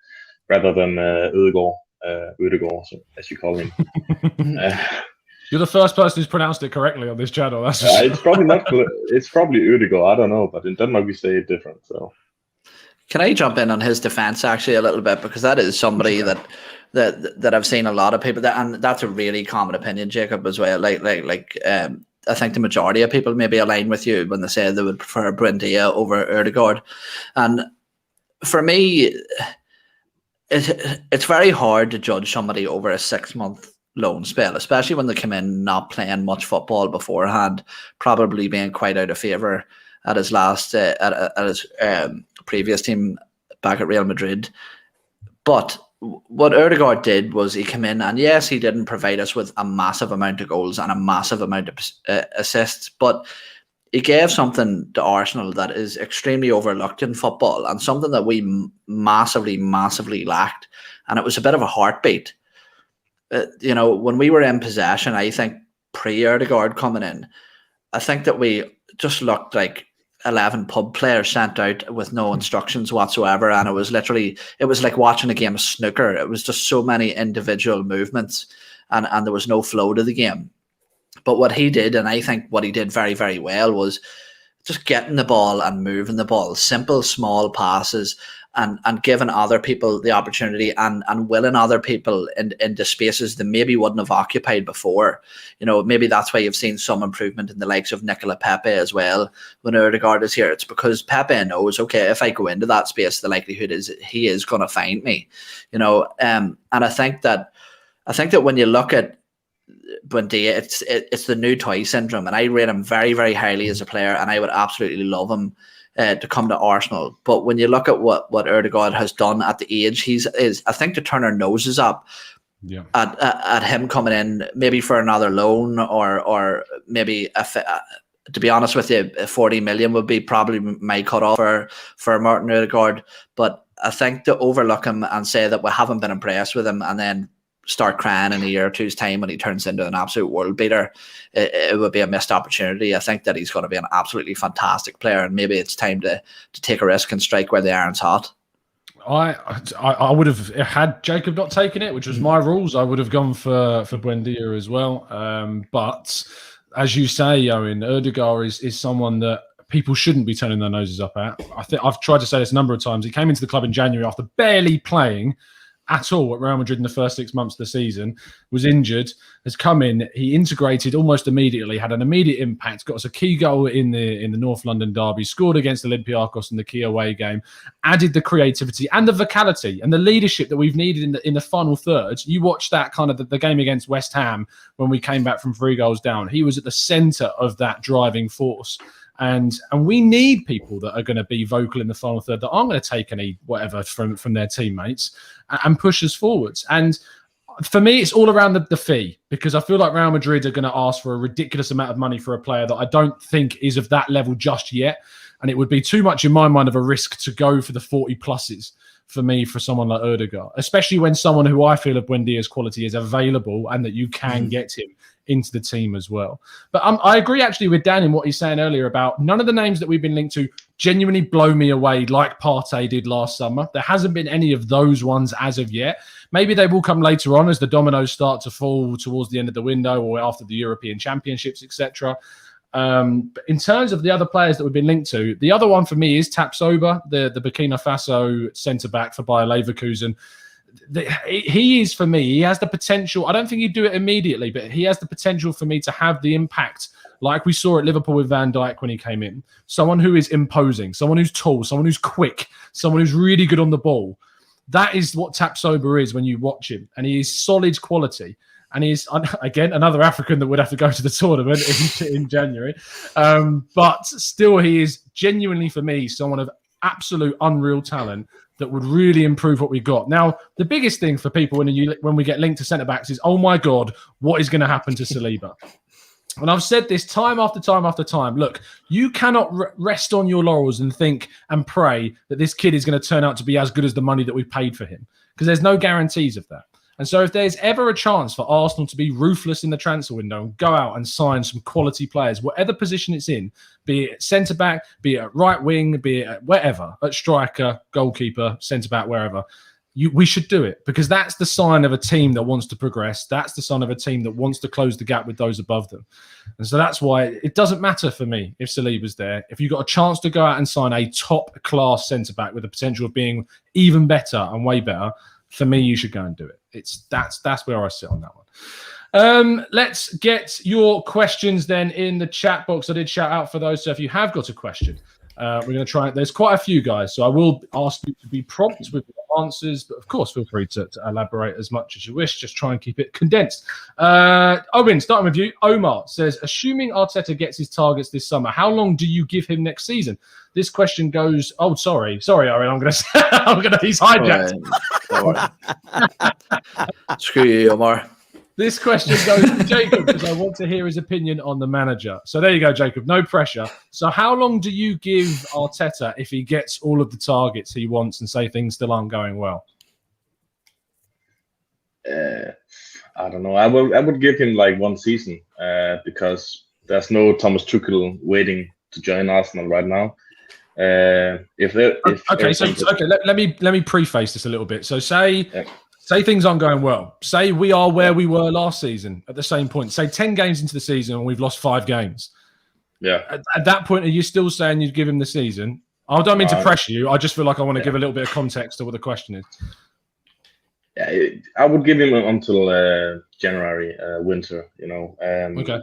rather than Ødegaard, so, as you call him. You're the first person who's pronounced it correctly on this channel. That's It's probably not. It's probably Edegard. I don't know, but in Denmark we say it different. So, can I jump in on his defense actually a little bit, because that is somebody that I've seen a lot of people and that's a really common opinion, Jacob, as well. I think the majority of people maybe align with you when they say they would prefer Buendia over Edegard, and for me, it's very hard to judge somebody over a 6-month loan spell, especially when they come in not playing much football beforehand, probably being quite out of favour at his last at his previous team back at Real Madrid. But what Edegard did was he came in, and yes, he didn't provide us with a massive amount of goals and a massive amount of assists, but he gave something to Arsenal that is extremely overlooked in football and something that we massively lacked, and it was a bit of a heartbeat. When we were in possession, I think pre-Edegard coming in, I think that we just looked like 11 pub players sent out with no instructions whatsoever, and it was like watching a game of snooker. It was just so many individual movements, and there was no flow to the game. But what he did, and I think what he did very, very well, was just getting the ball and moving the ball, simple, small passes, and giving other people the opportunity and willing other people into spaces they maybe wouldn't have occupied before. Maybe that's why you've seen some improvement in the likes of Nicola Pepe as well when Edegard is here. It's because Pepe knows, okay, if I go into that space, the likelihood is he is going to find me. And I think that when you look at Buendia, it's the new toy syndrome, and I rate him very, very highly as a player, and I would absolutely love him to come to Arsenal. But when you look at what Edegard has done at the age I think to turn our noses up at him coming in, maybe for another loan, or maybe to be honest with you, 40 million would be probably my cutoff for Martin Edegard. But I think to overlook him and say that we haven't been impressed with him, and then start crying in a year or two's time when he turns into an absolute world beater, it would be a missed opportunity. I think that he's going to be an absolutely fantastic player, and maybe it's time to take a risk and strike where the iron's hot. I would have, had Jacob not taken it, which was my rules, I would have gone for Buendia as well. But as you say, Owen, Edegard is someone that people shouldn't be turning their noses up at. I think I've tried to say this a number of times. He came into the club in January after barely playing at all at Real Madrid in the first 6 months of the season, was injured, has come in, he integrated almost immediately, had an immediate impact, got us a key goal in the North London derby, scored against Olympiacos in the key away game, added the creativity and the vocality and the leadership that we've needed in the final third. You watched that kind of the game against West Ham when we came back from 3 goals down. He was at the centre of that driving force. And we need people that are going to be vocal in the final third, that aren't going to take any whatever from their teammates and push us forwards. And for me, it's all around the fee, because I feel like Real Madrid are going to ask for a ridiculous amount of money for a player that I don't think is of that level just yet. And it would be too much in my mind of a risk to go for the 40 pluses for me, for someone like Edegard, especially when someone who I feel of Buendia's quality is available and that you can get him into the team as well. But I agree actually with Dan in what he's saying earlier about none of the names that we've been linked to genuinely blow me away like Partey did last summer. There hasn't been any of those ones as of yet. Maybe they will come later on as the dominoes start to fall towards the end of the window or after the European Championships, etc. But in terms of the other players that we've been linked to, the other one for me is Tapsoba, the Burkina Faso centre-back for Bayer Leverkusen. He is, for me, he has the potential. I don't think he'd do it immediately, but he has the potential for me to have the impact like we saw at Liverpool with Van Dijk when he came in. Someone who is imposing, someone who's tall, someone who's quick, someone who's really good on the ball. That is what Tapsoba is when you watch him, and he is solid quality. And he's, again, another African that would have to go to the tournament in January. But still, he is genuinely, for me, someone of absolute unreal talent that would really improve what we got. Now, the biggest thing for people when we get linked to centre-backs is, oh my God, what is going to happen to Saliba? And I've said this time after time after time. Look, you cannot rest on your laurels and think and pray that this kid is going to turn out to be as good as the money that we paid for him, because there's no guarantees of that. And so if there's ever a chance for Arsenal to be ruthless in the transfer window and go out and sign some quality players, whatever position it's in, be it centre-back, be it at right wing, be it at wherever, at striker, goalkeeper, centre-back, wherever, we should do it, because that's the sign of a team that wants to progress. That's the sign of a team that wants to close the gap with those above them. And so that's why it doesn't matter for me if Saliba's there. If you've got a chance to go out and sign a top-class centre-back with the potential of being even better and way better, for me, you should go and do it. That's where I sit on that one. Let's get your questions then in the chat box. I did shout out for those. So if you have got a question, we're going to try. There's quite a few guys, so I will ask you to be prompt with your answers, but of course, feel free to elaborate as much as you wish. Just try and keep it condensed. Owen, starting with you. Omar says, assuming Arteta gets his targets this summer, how long do you give him next season? This question goes. Oh, sorry, Owen. I'm going to. He's hijacked. Screw you, Omar. This question goes to Jacob, because I want to hear his opinion on the manager. So there you go, Jacob. No pressure. So how long do you give Arteta if he gets all of the targets he wants and say things still aren't going well? I don't know. I would give him like 1 season because there's no Thomas Tuchel waiting to join Arsenal right now. Let me preface this a little bit. So say things aren't going well. Say we are where we were last season at the same point. Say 10 games into the season and we've lost 5 games. Yeah. At that point, are you still saying you'd give him the season? I don't mean to pressure you. I just feel like I want to give a little bit of context to what the question is. Yeah, I would give him until January, winter. Okay.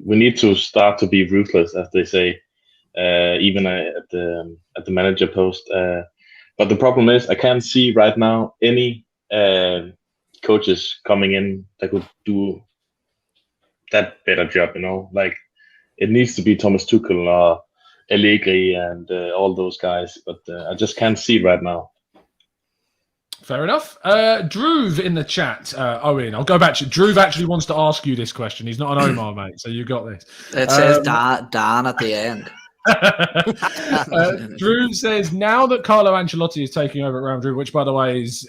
We need to start to be ruthless, as they say, even at the manager post. But the problem is, I can't see right now any coaches coming in that could do that better job. Like it needs to be Thomas Tuchel or Allegri and all those guys. But I just can't see right now. Fair enough. Drew in the chat, Owen, I'll go back to you. Drew actually wants to ask you this question. He's not an Omar, mate, so you got this. It says Dan at the end. Drew says, now that Carlo Ancelotti is taking over at Real Madrid, which by the way is,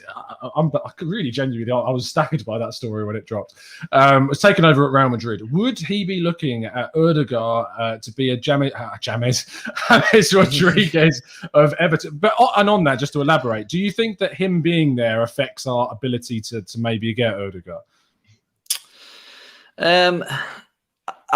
I'm really genuinely, I was staggered by that story when it dropped. Was taken over at Real Madrid. Would he be looking at Edegard to be a James Rodriguez of Everton? But and on that, just to elaborate, do you think that him being there affects our ability to maybe get Edegard? I'm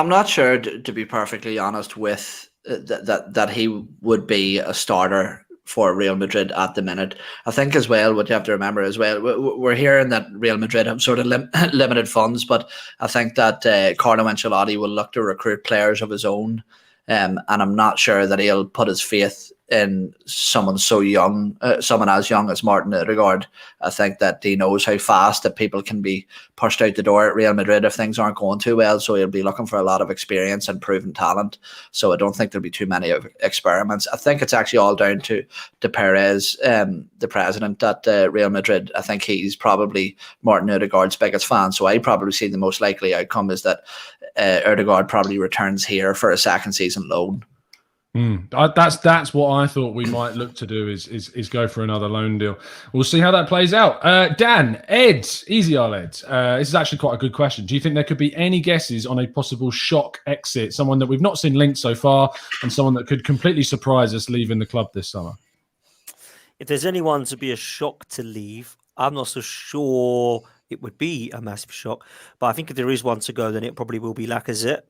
not sure, to be perfectly honest, with that he would be a starter for Real Madrid at the minute. I think as well, what you have to remember as well, we're hearing that Real Madrid have sort of limited funds, but I think that Carlo Ancelotti will look to recruit players of his own, and I'm not sure that he'll put his faith in someone so young, someone as young as Martin Edegard. I think that he knows how fast that people can be pushed out the door at Real Madrid if things aren't going too well. So he'll be looking for a lot of experience and proven talent. So I don't think there'll be too many experiments. I think it's actually all down to Perez, the president at Real Madrid. I think he's probably Martin Edegard's biggest fan. So I probably see the most likely outcome is that Edegard probably returns here for a second season loan. That's what I thought we might look to do is go for another loan deal. We'll see how that plays out. Dan, easy Ed. This is actually quite a good question. Do you think there could be any guesses on a possible shock exit? Someone that we've not seen linked so far and someone that could completely surprise us leaving the club this summer? If there's anyone to be a shock to leave, I'm not so sure it would be a massive shock. But I think if there is one to go, then it probably will be Lacazette,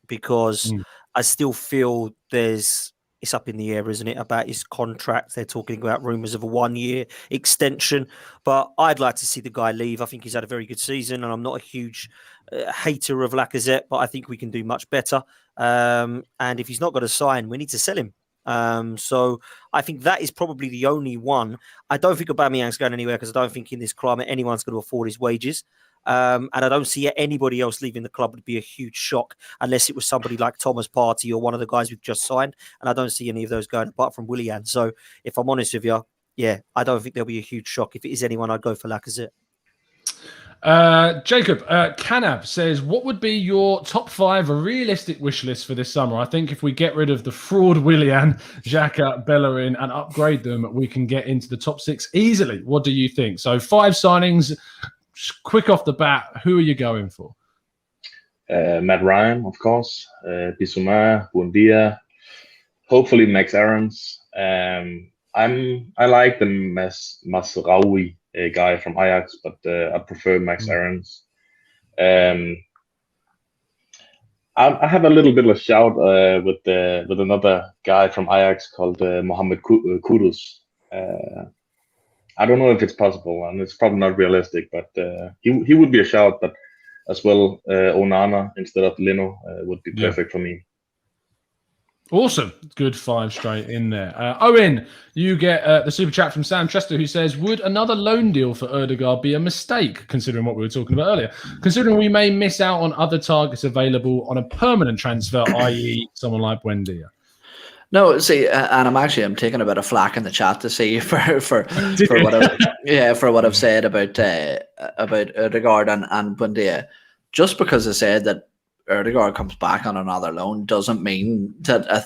because I still feel it's up in the air, isn't it, about his contract. They're talking about rumours of a 1-year extension, but I'd like to see the guy leave. I think he's had a very good season, and I'm not a huge hater of Lacazette, but I think we can do much better. And if he's not got to sign, we need to sell him. So I think that is probably the only one. I don't think Aubameyang's going anywhere, because I don't think in this climate anyone's going to afford his wages. And I don't see anybody else leaving the club would be a huge shock, unless it was somebody like Thomas Partey or one of the guys we've just signed. And I don't see any of those going apart from Willian. So if I'm honest with you, I don't think there'll be a huge shock. If it is anyone, I'd go for Lacazette. Jacob, Canab says, what would be your top 5 realistic wish list for this summer? I think if we get rid of the fraud Willian, Xhaka, Bellerin and upgrade them, we can get into the top 6 easily. What do you think? So 5 signings. Quick off the bat, who are you going for? Matt Ryan, of course. Bissouma, Buendia. Hopefully Max Aarons. I like the Masraoui guy from Ajax, but I prefer Max Aarons. I have a little bit of a shout with another guy from Ajax called Mohamed Kudus. I don't know if it's possible, and it's probably not realistic, but he would be a shout. But as well, Onana instead of Leno would be perfect for me. Awesome. Good 5 straight in there. Owen, you get the super chat from Sam Chester, who says, would another loan deal for Edegard be a mistake, considering what we were talking about earlier? Considering we may miss out on other targets available on a permanent transfer, i.e. someone like Buendia. No, see, and I'm taking a bit of flack in the chat to see for what I've said about Edegard and Buendia. Just because I said that Edegard comes back on another loan doesn't mean that I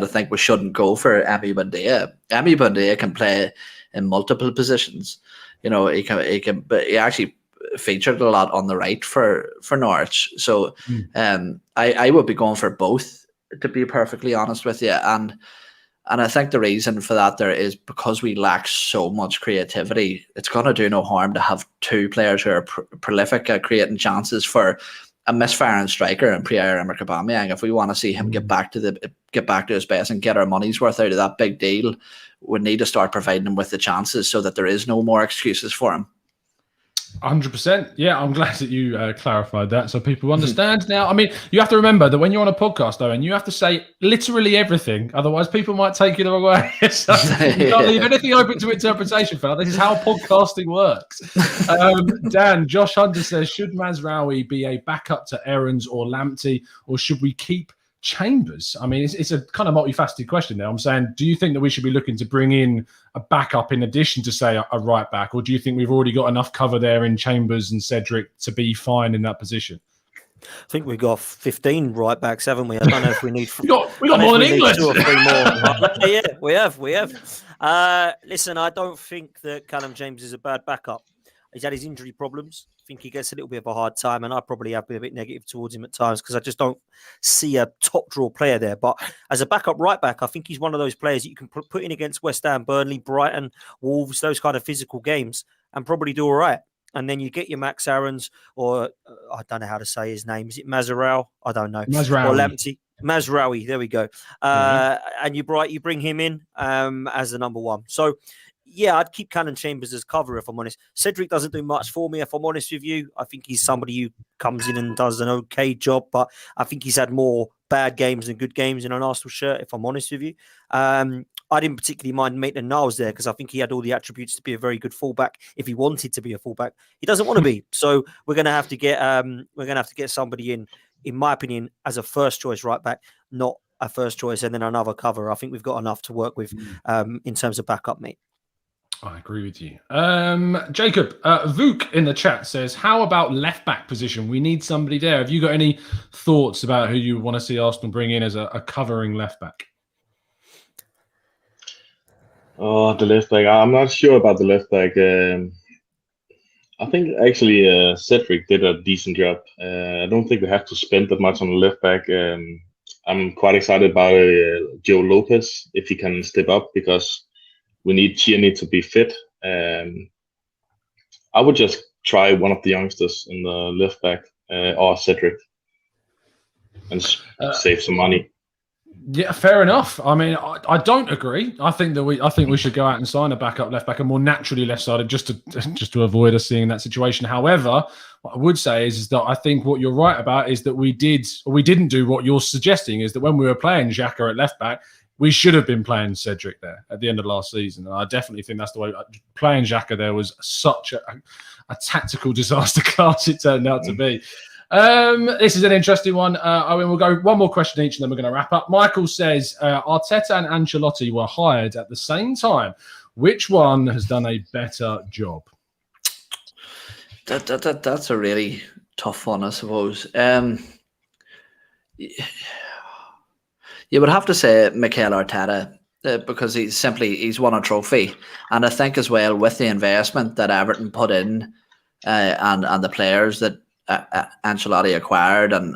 think we shouldn't go for Emi Buendia. Emi Buendia can play in multiple positions. You know, but he actually featured a lot on the right for Norwich. So I would be going for both, to be perfectly honest with you. And I think the reason for that there is because we lack so much creativity. It's going to do no harm to have 2 players who are prolific at creating chances for a misfiring striker and Pierre-Emerick Aubameyang. If we want to see him get back to his best and get our money's worth out of that big deal, we need to start providing him with the chances so that there is no more excuses for him. 100%. Yeah, I'm glad that you clarified that so people understand. Now, I mean, you have to remember that when you're on a podcast, though, and you have to say literally everything, otherwise people might take you the wrong way. So you can't leave anything open to interpretation, fella. This is how podcasting works. Dan, Josh Hunter says, should Mazraoui be a backup to Aarons or Lamptey, or should we keep Chambers? I mean, it's a kind of multifaceted question there. I'm saying, do you think that we should be looking to bring in a backup in addition to, say, a right back, or do you think we've already got enough cover there in Chambers and Cedric to be fine in that position? I think we've got 15 right backs, haven't we? I don't know if we need. we got more than England. 2 or 3 more. Yeah, we have. Listen, I don't think that Callum James is a bad backup. He's had his injury problems. I think he gets a little bit of a hard time, and I probably have been a bit negative towards him at times because I just don't see a top draw player there. But as a backup right back, I think he's one of those players that you can put in against West Ham, Burnley, Brighton, Wolves, those kind of physical games, and probably do all right. And then you get your Max Aarons, or I don't know how to say his name. Is it Mazraoui? I don't know. Mazraoui. Or Lamptey. Mazraoui. There we go. And you bring him in as the number 1. So. Yeah, I'd keep Callum Chambers as cover, if I'm honest. Cedric doesn't do much for me, if I'm honest with you. I think he's somebody who comes in and does an okay job, but I think he's had more bad games than good games in an Arsenal shirt, if I'm honest with you. I didn't particularly mind Maitland-Niles there because I think he had all the attributes to be a very good fullback if he wanted to be a fullback. He doesn't want to be, so we're going to have to get somebody in my opinion, as a first choice right back, not a first choice and then another cover. I think we've got enough to work with in terms of backup, mate. I agree with you. Jacob, Vuk in the chat says, how about left back position? We need somebody there. Have you got any thoughts about who you want to see Arsenal bring in as a covering left back? Oh, the left back. I'm not sure about the left back. I think actually Cedric did a decent job. I don't think we have to spend that much on the left back. I'm quite excited about Joe Lopez, if he can step up, because we need Tierney to be fit. I would just try one of the youngsters in the left back or Cedric and save some money. Yeah, fair enough. I mean, I don't agree. I think we should go out and sign a backup left back, a more naturally left-sided, just to avoid us seeing that situation. However, what I would say is that I think what you're right about is that we didn't do what you're suggesting, is that when we were playing Xhaka at left back, we should have been playing Cedric there at the end of last season. And I definitely think that's the way. Playing Xhaka there was such a tactical disaster class it turned out to be. This is an interesting one. We'll go one more question each and then we're going to wrap up. Michael says, Arteta and Ancelotti were hired at the same time. Which one has done a better job? That's a really tough one, I suppose. You would have to say Mikel Arteta because he's won a trophy, and I think as well with the investment that Everton put in and the players that Ancelotti acquired and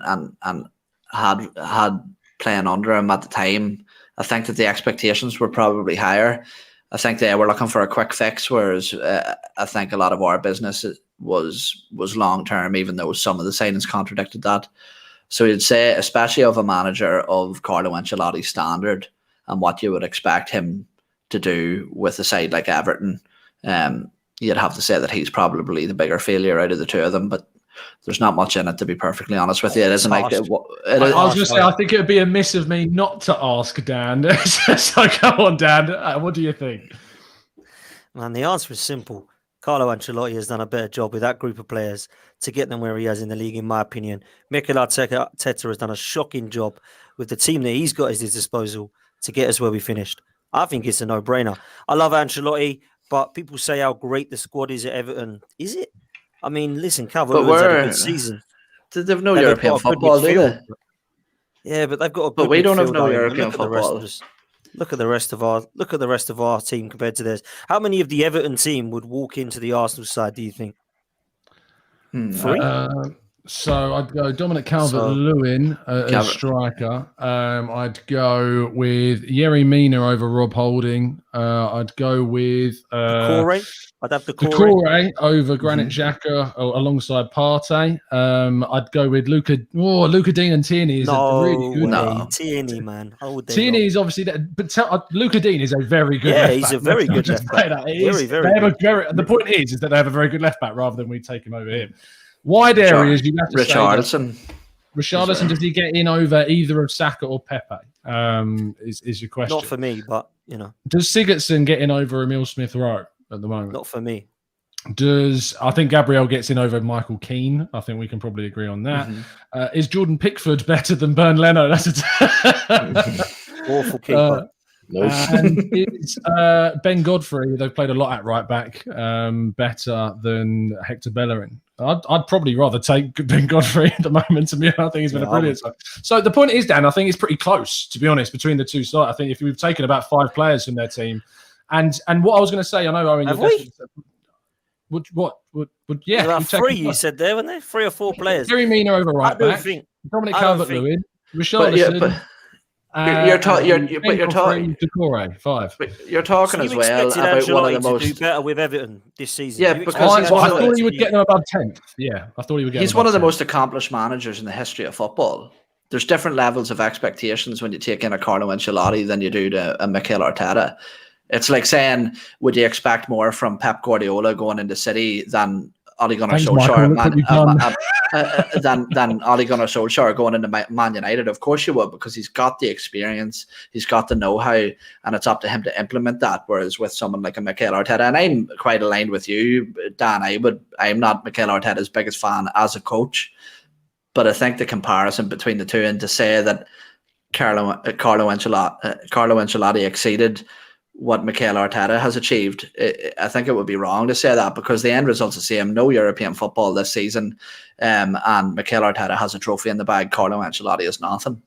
had playing under him at the time, I think that the expectations were probably higher. I think they were looking for a quick fix, whereas I think a lot of our business was long term, even though some of the signings contradicted that. So you'd say, especially of a manager of Carlo Ancelotti's standard and what you would expect him to do with a side like Everton, you'd have to say that he's probably the bigger failure out of the two of them. But there's not much in it, to be perfectly honest with you. It isn't like I was going to say, I think it would be a miss of me not to ask Dan. So come on, Dan. What do you think? Man, the answer is simple. Carlo Ancelotti has done a better job with that group of players to get them where he has in the league, in my opinion. Mikel Arteta has done a shocking job with the team that he's got at his disposal to get us where we finished. I think it's a no-brainer. I love Ancelotti, but people say how great the squad is at Everton. Is it? I mean, listen, Calvert-Lewin's had a good season. They've no European football, do they? Yeah, but they've got a good But we don't have no midfield. European football. Look at the rest of our team compared to theirs. How many of the Everton team would walk into the Arsenal side, do you think? 3? So I'd go Dominic Calvert-Lewin as striker. I'd go with Yerry Mina over Rob Holding. I'd go with Decore. I'd have Decore over Granit Xhaka alongside Partey. I'd go with Luca Dean and Tierney. Is really good. Tierney, man. Tierney is obviously that, but Luca Dean is a very good. Yeah, left he's back. a very good left back. Very good. The point is that they have a very good left back rather than we take him over him. Wide areas, you have to Richarlison. Richarlison, does he get in over either of Saka or Pepe? Is your question? Not for me, but you know. Does Sigurdsson get in over Emile Smith-Rowe at the moment? Not for me. I think Gabriel gets in over Michael Keane? I think we can probably agree on that. Is Jordan Pickford better than Bernd Leno? That's awful keeper. And is Ben Godfrey, they've played a lot at right back, better than Hector Bellerin? I'd probably rather take Ben Godfrey at the moment. To me, I think he's been a brilliant side. So the point is, Dan, I think it's pretty close, to be honest, between the two sides. I think if we've taken about 5 players from their team, and what I was going to say, I know, Owen, have we? Yeah, about 3 you said there, weren't there? 3 or 4 players. Yerry Mina over right back. Dominic Calvert-Lewin, Richarlison. You're talking Decore, 5. But you're talking as well about one of the most. To do better with Everton this season. Yeah, because I thought he would get them above 10th. Yeah, I thought he would get. He's one of the most accomplished managers in the history of football. There's different levels of expectations when you take in a Carlo Ancelotti than you do to a Mikel Arteta. It's like saying, would you expect more from Pep Guardiola going into City than Ole Gunnar Solskjaer than Ole Gunnar Solskjaer going into Man United? Of course you would, because he's got the experience, he's got the know-how, and it's up to him to implement that. Whereas with someone like a Mikel Arteta, and I'm quite aligned with you, Dan, I'm not Mikel Arteta's biggest fan as a coach, but I think the comparison between the two, and to say that Carlo Ancelotti exceeded what Mikel Arteta has achieved, I think it would be wrong to say that, because the end result's the same. No European football this season, and Mikel Arteta has a trophy in the bag. Carlo Ancelotti is nothing.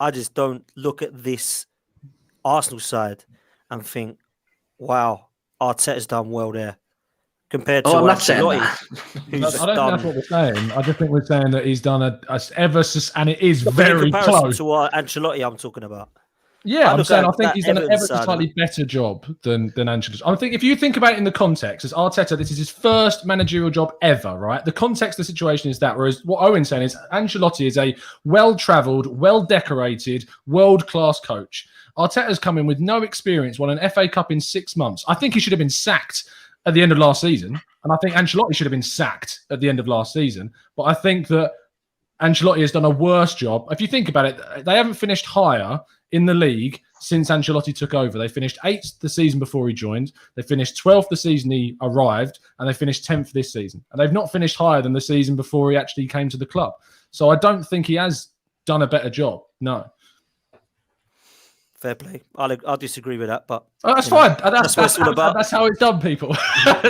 I just don't look at this Arsenal side and think, wow, Arteta's done well there. Compared to Ancelotti, I don't think that's what we're saying. I just think we're saying that he's done and it is very close to Ancelotti I'm talking about. Yeah, I think he's done an ever so slightly better job than Ancelotti. I think if you think about it in the context, as Arteta, this is his first managerial job ever, right? The context of the situation is that, whereas what Owen's saying is Ancelotti is a well-travelled, well-decorated, world-class coach. Arteta's come in with no experience, won an FA Cup in 6 months. I think he should have been sacked at the end of last season, and I think Ancelotti should have been sacked at the end of last season. But I think that Ancelotti has done a worse job. If you think about it, they haven't finished higher in the league since Ancelotti took over. They finished 8th the season before he joined. They finished 12th the season he arrived, and they finished 10th this season. And they've not finished higher than the season before he actually came to the club. So I don't think he has done a better job. No. Fair play. I'll disagree with that, but that's fine. That's what it's all about. That's how it's done, people.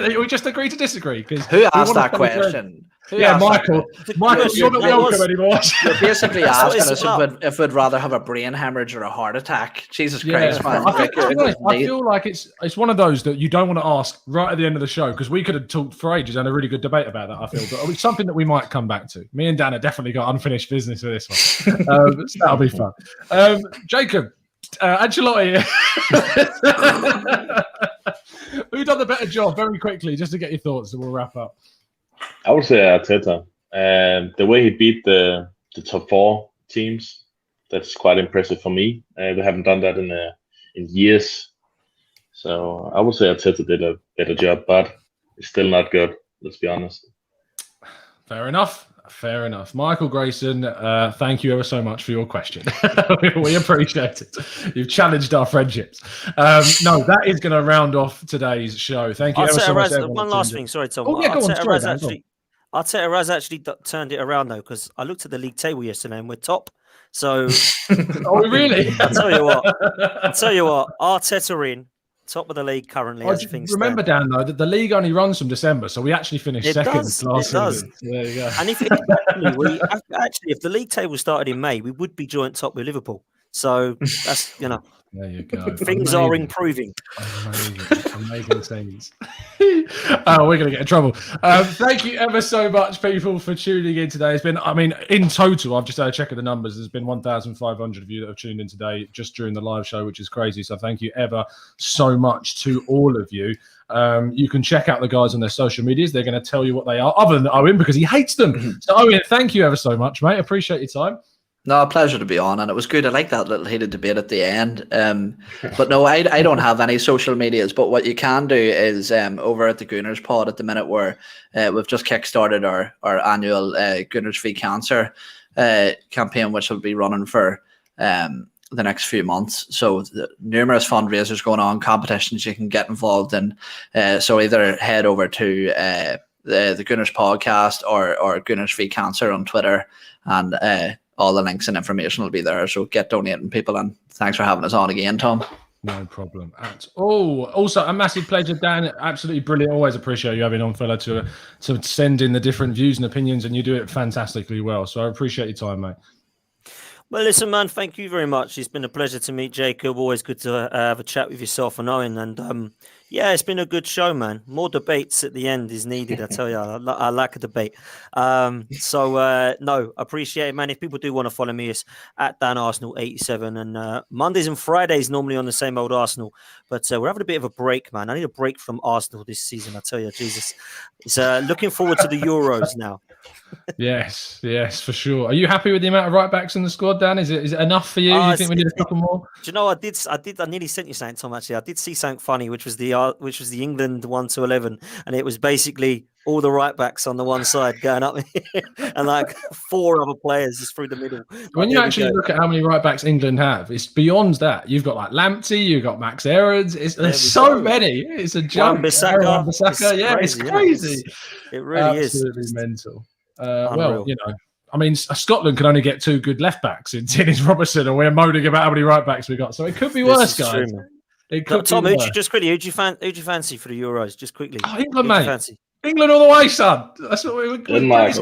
We just agree to disagree. Who asked that question? Michael, you're not welcome anymore. You're basically asking us if we'd rather have a brain hemorrhage or a heart attack. Jesus Christ, man. I feel like it's one of those that you don't want to ask right at the end of the show, because we could have talked for ages and a really good debate about that, I feel. But it's something that we might come back to. Me and Dan have definitely got unfinished business with this one. So that'll be fun. Jacob, Ancelotti. Who done the better job? Very quickly, just to get your thoughts, and we'll wrap up. I would say Arteta. The way he beat the top 4 teams, that's quite impressive for me. They haven't done that in years. So I would say Arteta did a better job, but it's still not good. Let's be honest. Fair enough. Fair enough. Michael Grayson, thank you ever so much for your question. We appreciate it. You've challenged our friendships. No, that is going to round off today's show. Thank you ever so much. One last thing. Sorry, Tom. Oh, yeah, go on. Arteta has actually turned it around, though, because I looked at the league table yesterday and we're top. So, oh, really? I'll tell you what. Arteta in. Top of the league currently. As things remember, stand. Dan, though, that the league only runs from December, so we actually finished second last season. So there you go. And if the league table started in May, we would be joint top with Liverpool. So that's There you go. Things are improving. Amazing things. Oh, we're going to get in trouble. Thank you ever so much, people, for tuning in today. It's been, in total, I've just had a check of the numbers. There's been 1,500 of you that have tuned in today just during the live show, which is crazy. So thank you ever so much to all of you. You can check out the guys on their social medias. They're going to tell you what they are, other than Owen, because he hates them. So, Owen, thank you ever so much, mate. Appreciate your time. No, a pleasure to be on, and it was good. I like that little heated debate at the end. But no, I don't have any social medias. But what you can do is over at the Gooners pod at the minute, where we've just kickstarted our annual Gooners v Cancer campaign, which will be running for the next few months. So numerous fundraisers going on, competitions you can get involved in. So either head over to the Gooners podcast or Gooners v Cancer on Twitter, and all the links and information will be there. So get donating, people, and thanks for having us on again, Tom. No problem at all. Also, a massive pleasure, Dan. Absolutely brilliant. Always appreciate you having on, fella, to send in the different views and opinions, and you do it fantastically well. So I appreciate your time, mate. Well, listen, man, thank you very much. It's been a pleasure to meet Jacob. Always good to have a chat with yourself and Owen. And yeah, it's been a good show, man. More debates at the end is needed, I tell you. I like a debate. No, appreciate it, man. If people do want to follow me, it's at DanArsenal87. And Mondays and Fridays normally on the same old Arsenal. But we're having a bit of a break, man. I need a break from Arsenal this season, I tell you, Jesus. It's looking forward to the Euros now. Yes, for sure. Are you happy with the amount of right backs in the squad, Dan? Is it enough for you? You think we need a couple more? Do you know, I nearly sent you something, Tom, actually. I did see something funny, which was the England 1-11, and it was basically all the right backs on the one side going up and like 4 other players just through the middle. When you actually look at how many right backs England have, it's beyond that. You've got like Lamptey, you've got Max Aarons. There's so many. It's a jump. Wan-Bissaka. Yeah, it's crazy. It really is. Absolutely mental. Well, you know, I mean, Scotland can only get 2 good left backs in Dennis Robertson, and we're moaning about how many right backs we got. So it could be worse, guys. It could Tom, who do you fancy for the Euros? Just quickly. Oh, England, mate. England all the way, son. That's what we were. Denmark.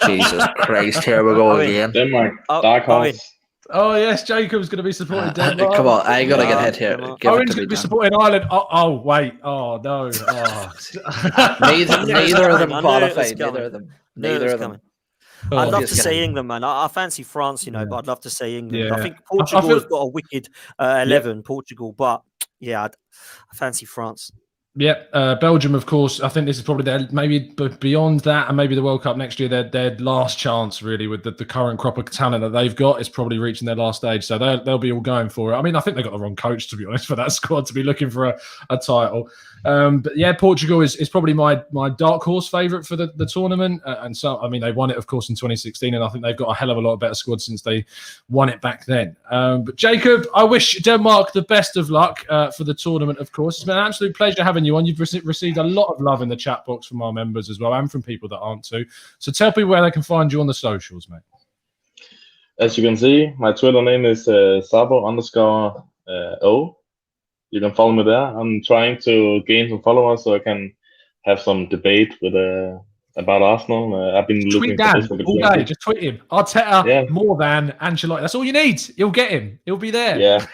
Jesus Christ! Here we go again. Denmark. Dark horse. Oh yes, Jacob's going to be supporting Denmark. Come on, I ain't got to get hit here. Owen's going to be supporting Ireland. Oh wait. Oh no. Oh. neither of them qualified. Neither of them. I'd love to say England, man. I fancy France, you know, but I'd love to say England. Yeah. I think Portugal has got a wicked 11. Portugal, but yeah, I fancy France. Yeah, Belgium, of course. I think this is probably their, maybe beyond that, and maybe the World Cup next year, their last chance, really, with the current crop of talent that they've got, is probably reaching their last stage. So they'll be all going for it. I mean, I think they got the wrong coach, to be honest, for that squad to be looking for a title. But yeah, Portugal is probably my dark horse favourite for the tournament. And so, I mean, they won it, of course, in 2016, and I think they've got a hell of a lot better squad since they won it back then. But Jacob, I wish Denmark the best of luck for the tournament, of course. It's been an absolute pleasure having you on. You've received a lot of love in the chat box from our members as well, and from people that aren't too. So tell people where they can find you on the socials, mate. As you can see, my Twitter name is Sabo_O. You can follow me there. I'm trying to gain some followers so I can have some debate with about Arsenal. I've been looking for this all day. Just tweet him. Arteta more than Ancelotti. That's all you need. You'll get him. He'll be there. Yeah.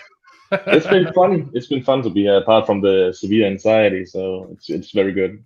It's been fun. It's been fun to be here, apart from the severe anxiety. So it's very good.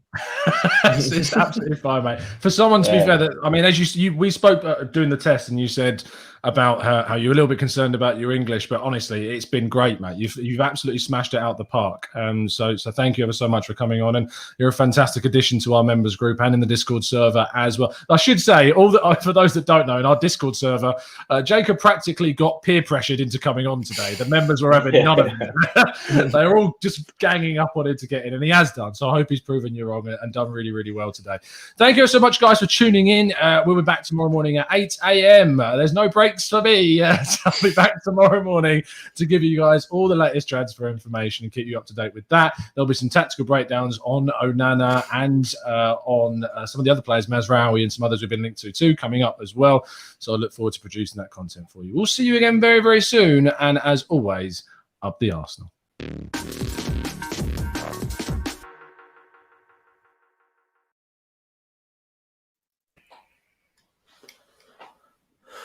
it's absolutely fine, mate. For someone, to be fair, that I mean, as we spoke doing the test, and you said about how you're a little bit concerned about your English, but honestly, it's been great, mate. You've absolutely smashed it out the park. So thank you ever so much for coming on, and you're a fantastic addition to our members group and in the Discord server as well. I should say, for those that don't know, in our Discord server, Jacob practically got peer pressured into coming on today. The members were having none of it. They were all just ganging up on him to get in, and he has done. So I hope he's proven you wrong and done really, really well today. Thank you so much, guys, for tuning in. We'll be back tomorrow morning at 8 a.m. There's no breaks for me. So I'll be back tomorrow morning to give you guys all the latest transfer information and keep you up to date with that. There'll be some tactical breakdowns on Onana and on some of the other players, Mazraoui and some others we've been linked to too, coming up as well. So I look forward to producing that content for you. We'll see you again very, very soon. And as always, up the Arsenal.